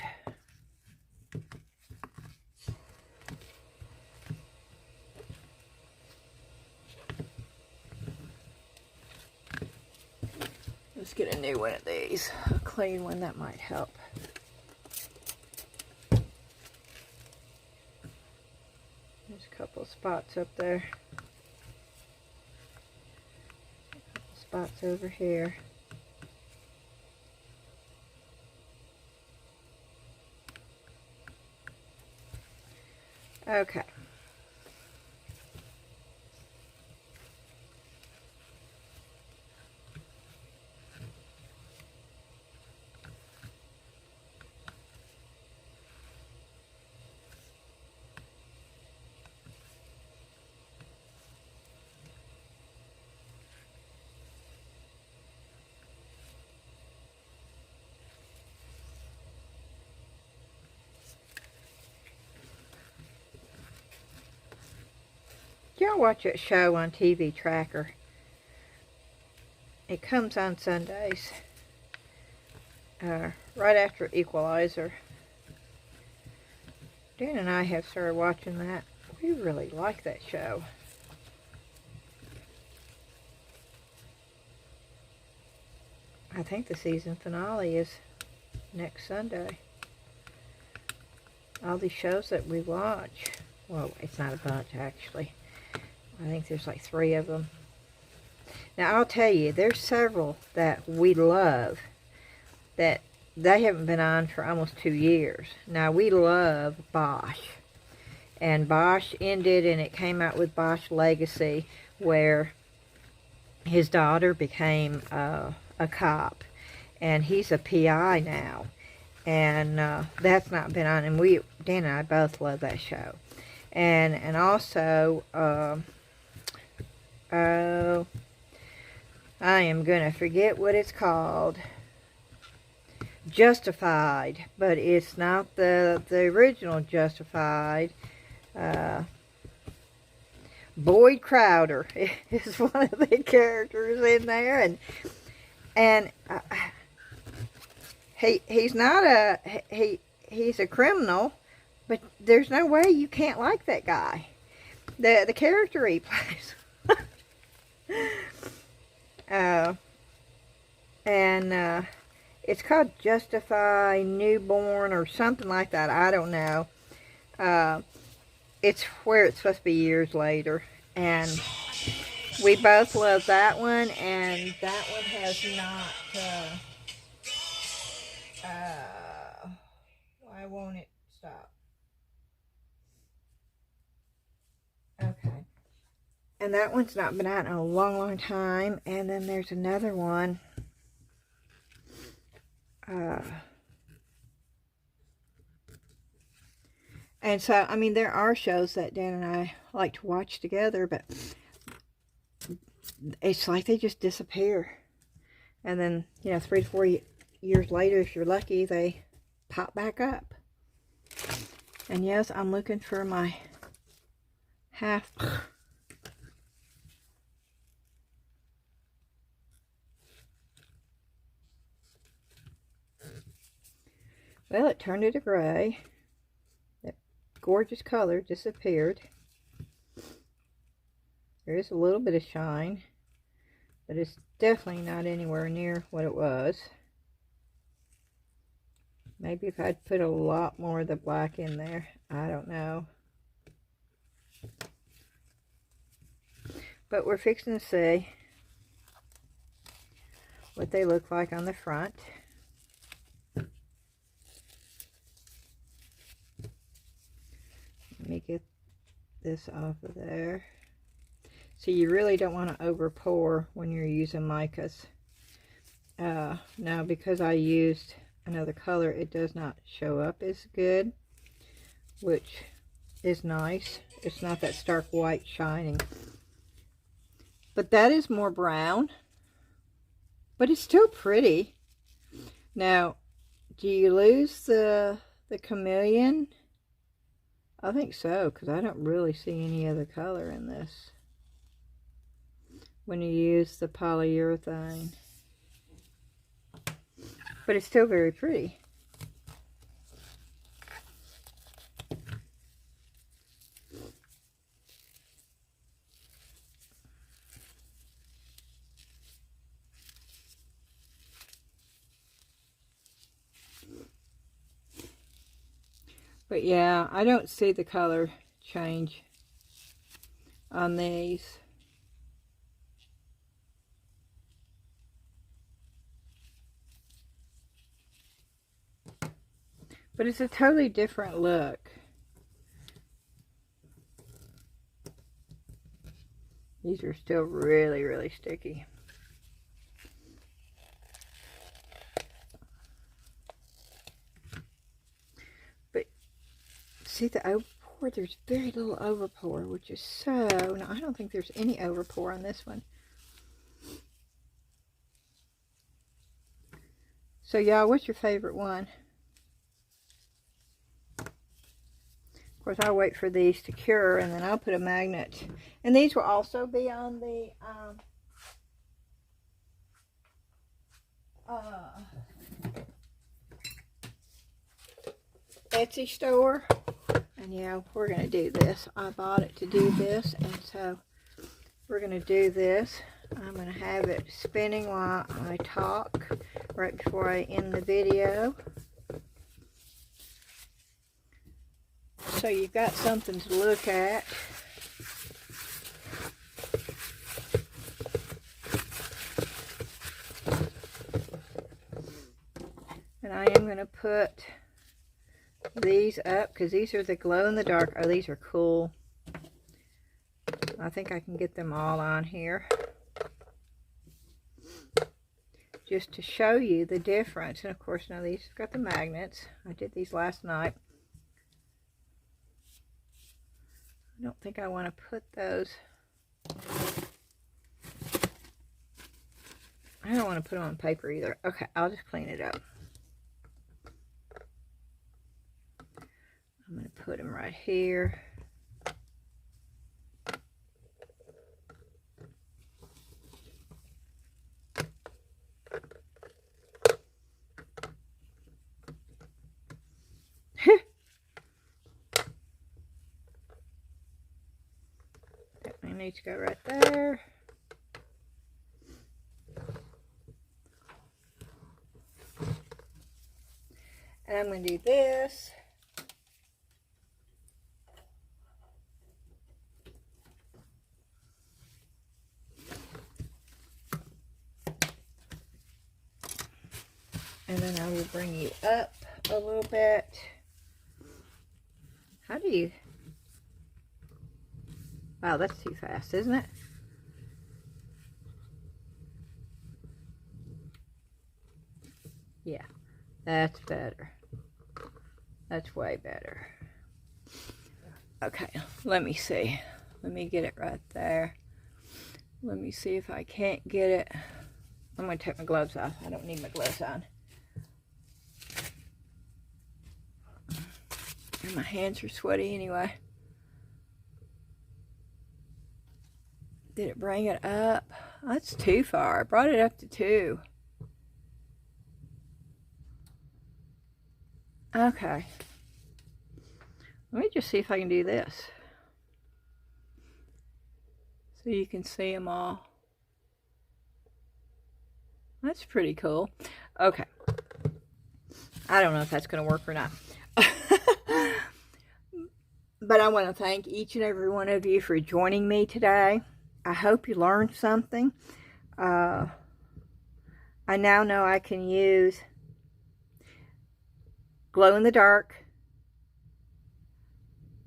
Let's get a new one of these. A clean one, that might help. There's a couple spots up there. A couple spots over here. Okay. Y'all watch that show on TV Tracker? It comes on Sundays, right after Equalizer. Dan and I have started watching that. We really like that show. I think the season finale is next Sunday. All these shows that we watch, well, it's not a bunch actually. I think there's like 3 of them. Now I'll tell you, there's several that we love that they haven't been on for almost 2 years. Now we love Bosch. And Bosch ended and it came out with Bosch Legacy, where his daughter became a cop, and he's a PI now. And that's not been on, and Dan and I both love that show. And also, oh, I am gonna forget what it's called. Justified, but it's not the original Justified. Boyd Crowder is one of the characters in there, and he's not he's a criminal, but there's no way you can't like that guy. The character he plays. It's called Justify Newborn or something like that. I don't know. It's where it's supposed to be years later. And we both love that one. And that one has not... why won't it stop? Okay. And that one's not been out in a long, long time. And then there's another one. And so, I mean, there are shows that Dan and I like to watch together, but it's like they just disappear. And then, 3 to 4 years later, if you're lucky, they pop back up. And yes, I'm looking for my half... Well, it turned it to gray. That gorgeous color disappeared. There is a little bit of shine, but it's definitely not anywhere near what it was. Maybe if I'd put a lot more of the black in there, I don't know. But we're fixing to see what they look like on the front. Let me get this off of there. So you really don't want to over pour when you're using micas. Now because I used another color, it does not show up as good, which is nice. It's not that stark white shining. But that is more brown, but it's still pretty. Now, do you lose the Chameleon? I think so, because I don't really see any other color in this when you use the polyurethane. But it's still very pretty. But yeah, I don't see the color change on these. But it's a totally different look. These are still really, really sticky. But see the overpour? There's very little overpour, which is so... No, I don't think there's any overpour on this one. So y'all, what's your favorite one? Of course, I'll wait for these to cure, and then I'll put a magnet. And these will also be on the Etsy store. And yeah, we're going to do this. I bought it to do this, and so we're going to do this. I'm going to have it spinning while I talk right before I end the video. So you've got something to look at. And I am going to put these up because these are the glow in the dark. Oh, these are cool. I think I can get them all on here. just to show you the difference. And of course, now these have got the magnets. I did these last night. I don't think I want to put those. I don't want to put them on paper either. Okay, I'll just clean it up. I'm going to put them right here. Definitely needs to go right there. And I'm going to do this. And then I will bring you up a little bit. How do you... Wow, that's too fast, isn't it? Yeah, that's better. That's way better. Okay, let me see. Let me get it right there. Let me see if I can't get it. I'm going to take my gloves off. I don't need my gloves on. And my hands are sweaty anyway. Did it bring it up? That's too far. I brought it up to 2. Okay. Let me just see if I can do this. So you can see them all. That's pretty cool. Okay. I don't know if that's going to work or not. But I want to thank each and every one of you for joining me today. I hope you learned something. I now know I can use glow-in-the-dark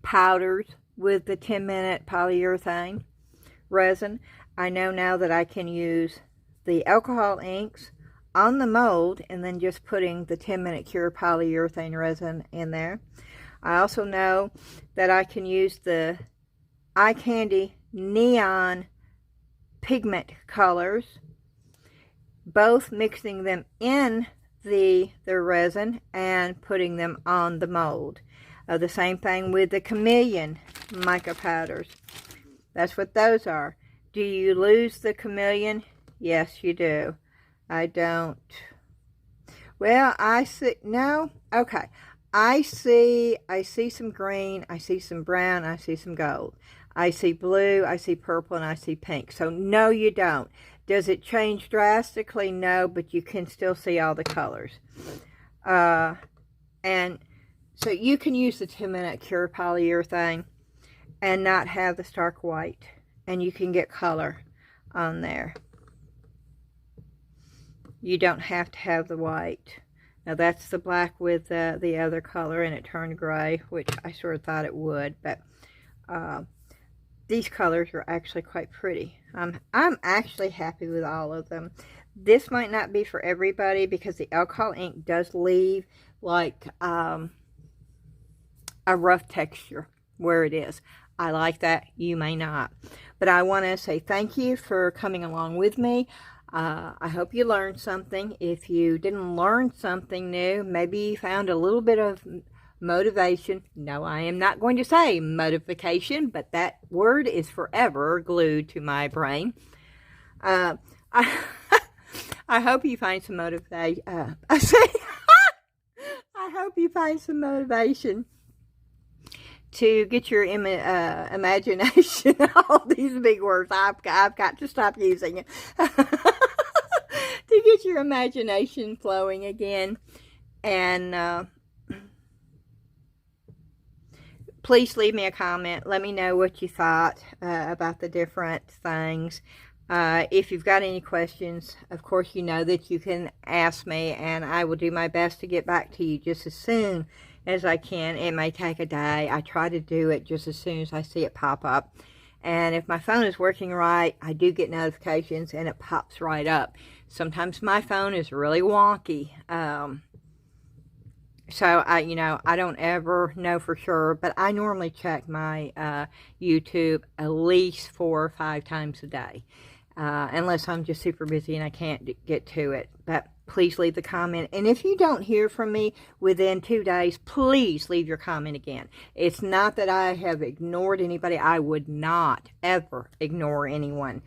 powders with the 10-minute polyurethane resin. I know now that I can use the alcohol inks on the mold and then just putting the 10-minute cure polyurethane resin in there. I also know that I can use the Eye Candy neon pigment colors, both mixing them in the resin and putting them on the mold. The same thing with the Chameleon mica powders. That's what those are. Do you lose the Chameleon? Yes, you do. I don't. Well, I see. No? Okay. I see some green, I see some brown, I see some gold. I see blue, I see purple, and I see pink. So, no, you don't. Does it change drastically? No, but you can still see all the colors. And so you can use the 10-minute cure polyurethane and not have the stark white. And you can get color on there. You don't have to have the white. Now that's the black with the other color, and it turned gray, which I sort of thought it would, but these colors are actually quite pretty. I'm actually happy with all of them. This might not be for everybody because the alcohol ink does leave like a rough texture where it is. I like that. You may not. But I want to say thank you for coming along with me. I hope you learned something. If you didn't learn something new, maybe you found a little bit of motivation. No, I am not going to say motivation, but that word is forever glued to my brain. I hope you find some motivation. I hope you find some motivation to get your imagination, all these big words I've got to stop using it, to get your imagination flowing again. And please leave me a comment. Let me know what you thought about the different things. If you've got any questions, of course you know that you can ask me, and I will do my best to get back to you just as soon as I can. It may take a day. I try to do it just as soon as I see it pop up. And if my phone is working right, I do get notifications and it pops right up. Sometimes my phone is really wonky. So I don't ever know for sure, but I normally check my YouTube at least 4 or 5 times a day, unless I'm just super busy and I can't get to it. But please leave the comment. And if you don't hear from me within 2 days, please leave your comment again. It's not that I have ignored anybody. I would not ever ignore anyone.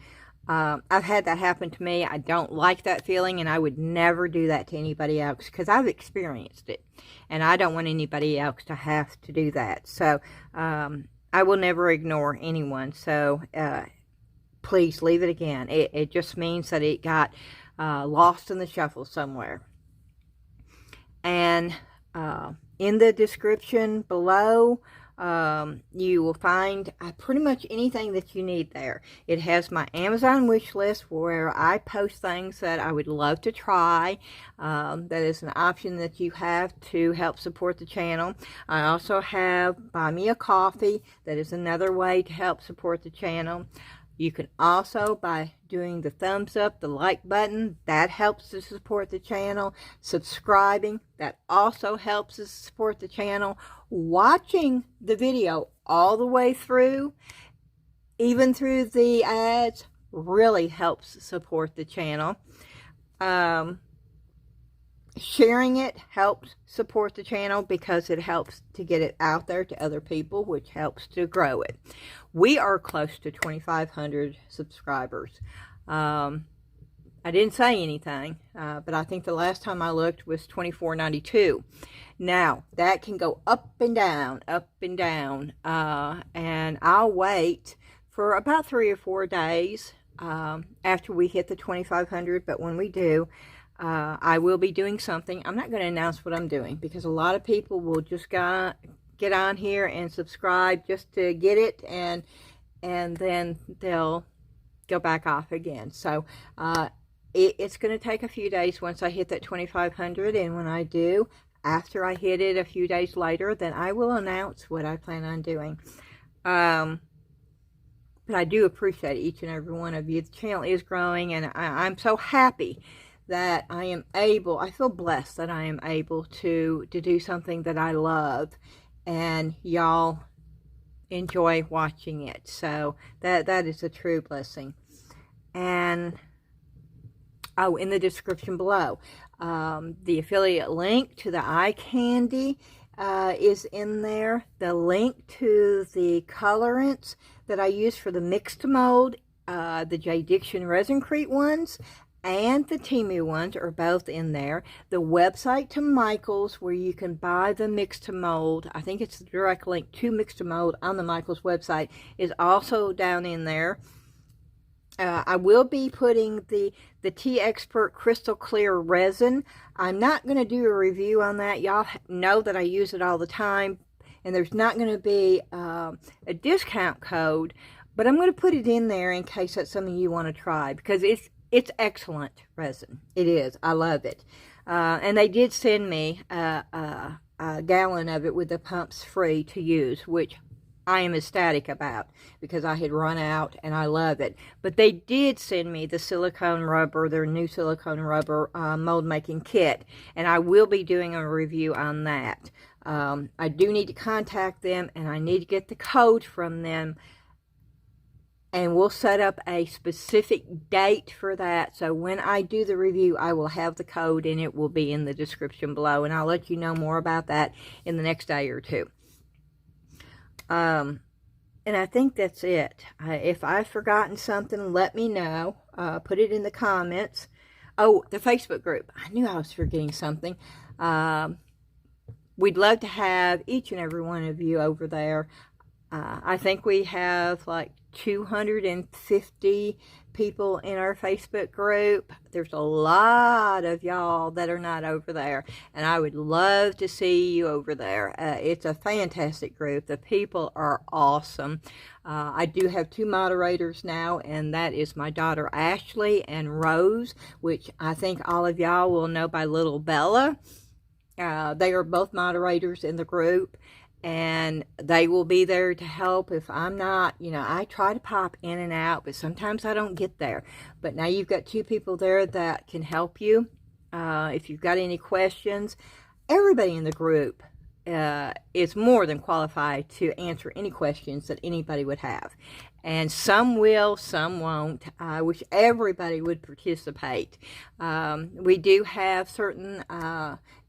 I've had that happen to me. I don't like that feeling, and I would never do that to anybody else because I've experienced it, and I don't want anybody else to have to do that. So I will never ignore anyone. So please leave it again. It just means that it got lost in the shuffle somewhere. And in the description below, you will find pretty much anything that you need there. It has my Amazon wish list where I post things that I would love to try. That is an option that you have to help support the channel. I also have Buy Me a Coffee. That is another way to help support the channel. You can also, by doing the thumbs up, the like button, that helps to support the channel. Subscribing, that also helps to support the channel. Watching the video all the way through, even through the ads, really helps support the channel. Sharing it helps support the channel because it helps to get it out there to other people, which helps to grow it. We are close to 2,500 subscribers. I didn't say anything, but I think the last time I looked was 2,492. Now, that can go up and down, and I'll wait for about 3 or 4 days after we hit the 2,500, but when we do, I will be doing something. I'm not going to announce what I'm doing because a lot of people will just get on here and subscribe just to get it, and then they'll go back off again. So it's going to take a few days once I hit that 2,500, and when I do, after I hit it a few days later, then I will announce what I plan on doing. But I do appreciate each and every one of you. The channel is growing, and I'm so happy that I am able, I feel blessed that I am able to do something that I love, and y'all enjoy watching it. So that is a true blessing. And oh, in the description below, the affiliate link to the eye candy is in there. The link to the colorants that I use for the mixed mold, the J. Diction Resin-Crete ones, and the Temu ones are both in there. The website to Michael's where you can buy the mixed mold, I think it's the direct link to mixed mold on the Michael's website, is also down in there. I will be putting the T-Expert Crystal Clear Resin. I'm not going to do a review on that. Y'all know that I use it all the time, and there's not going to be a discount code, but I'm going to put it in there in case that's something you want to try, because it's excellent resin. It is. I love it. And they did send me a gallon of it with the pumps free to use, which I am ecstatic about because I had run out and I love it. But they did send me the silicone rubber, their new silicone rubber mold making kit, and I will be doing a review on that. I do need to contact them, and I need to get the code from them, and we'll set up a specific date for that. So when I do the review, I will have the code, and it will be in the description below, and I'll let you know more about that in the next day or two. And I think that's it. If I've forgotten something, let me know. Put it in the comments. Oh, the Facebook group. I knew I was forgetting something. We'd love to have each and every one of you over there. I think we have like 250 people in our Facebook group. There's a lot of y'all that are not over there, and I would love to see you over there. It's a fantastic group. The people are awesome. I do have 2 moderators now, and that is my daughter Ashley and Rose, which I think all of y'all will know by Little Bella. They are both moderators in the group, and they will be there to help if I'm not, I try to pop in and out, but sometimes I don't get there. But now you've got 2 people there that can help you. If you've got any questions, everybody in the group is more than qualified to answer any questions that anybody would have. And some will, some won't. I wish everybody would participate. We do have certain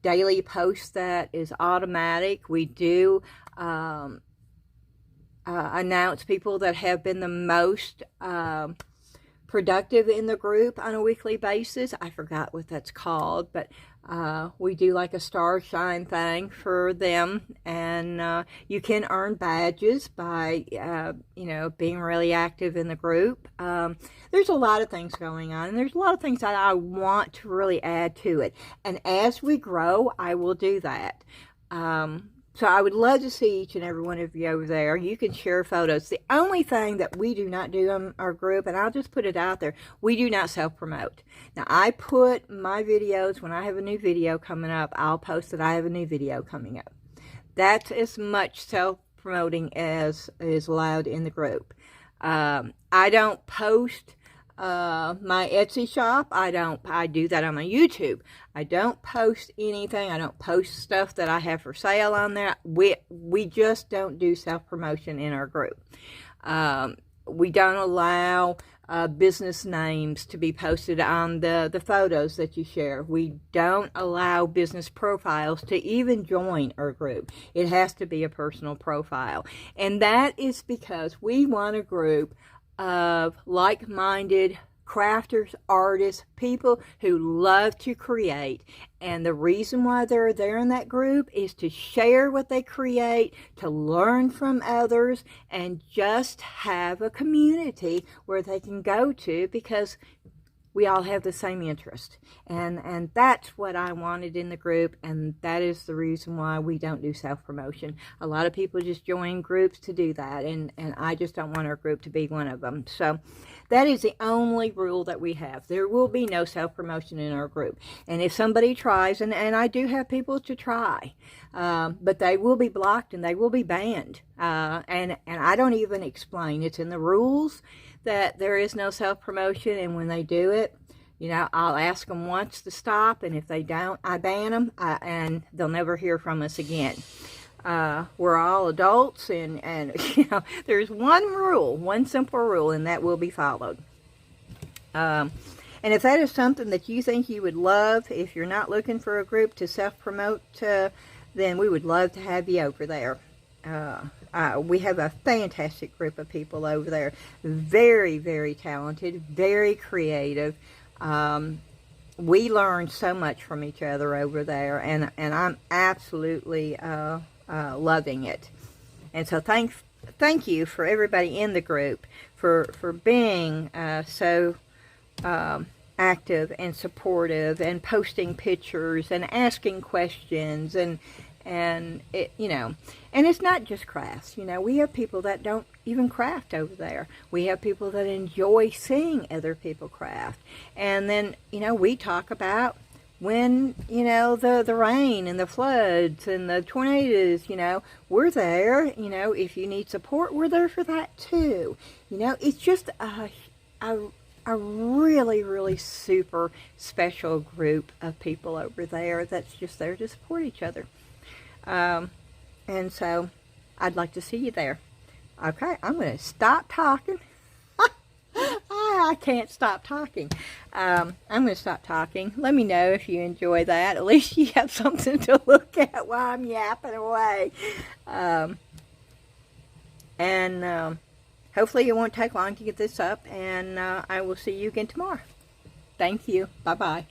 daily posts that is automatic. We do announce people that have been the most productive in the group on a weekly basis. I forgot what that's called, but we do like a star shine thing for them, and you can earn badges by being really active in the group. There's a lot of things going on, and there's a lot of things that I want to really add to it, and as we grow I will do that. So I would love to see each and every one of you over there. You can share photos. The only thing that we do not do in our group, and I'll just put it out there, we do not self-promote. Now, I put my videos, when I have a new video coming up, I'll post that I have a new video coming up. That's as much self-promoting as is allowed in the group. I don't post my Etsy shop. I do that on my YouTube. I don't post anything. I don't post stuff that I have for sale on there. We just don't do self-promotion in our group. We don't allow business names to be posted on the photos that you share. We don't allow business profiles to even join our group. It has to be a personal profile. And that is because we want a group of like-minded crafters, artists, people who love to create. And the reason why they're there in that group is to share what they create, to learn from others, and just have a community where they can go to, because we all have the same interest. And that's what I wanted in the group, and that is the reason why we don't do self-promotion. A lot of people just join groups to do that, and I just don't want our group to be one of them. So that is the only rule that we have. There will be no self-promotion in our group. And if somebody tries, and I do have people to try, but they will be blocked and they will be banned. And I don't even explain. It's in the rules that there is no self-promotion, and when they do it, I'll ask them once to stop, and if they don't, I ban them, and they'll never hear from us again. We're all adults, and there's one simple rule, and that will be followed. And if that is something that you think you would love, if you're not looking for a group to self-promote, then we would love to have you over there. We have a fantastic group of people over there. Very, very talented, very creative. We learn so much from each other over there, and I'm absolutely loving it. And so thank you for everybody in the group for being so active and supportive, and posting pictures and asking questions, and it, and it's not just crafts. We have people that don't even craft over there. We have people that enjoy seeing other people craft. And then, we talk about when, the rain and the floods and the tornadoes, we're there. If you need support, we're there for that too. It's just a really, really super special group of people over there that's just there to support each other. And so I'd like to see you there. Okay, I'm going to stop talking. I can't stop talking. I'm going to stop talking. Let me know if you enjoy that. At least you have something to look at while I'm yapping away. Hopefully it won't take long to get this up, and I will see you again tomorrow. Thank you. Bye-bye.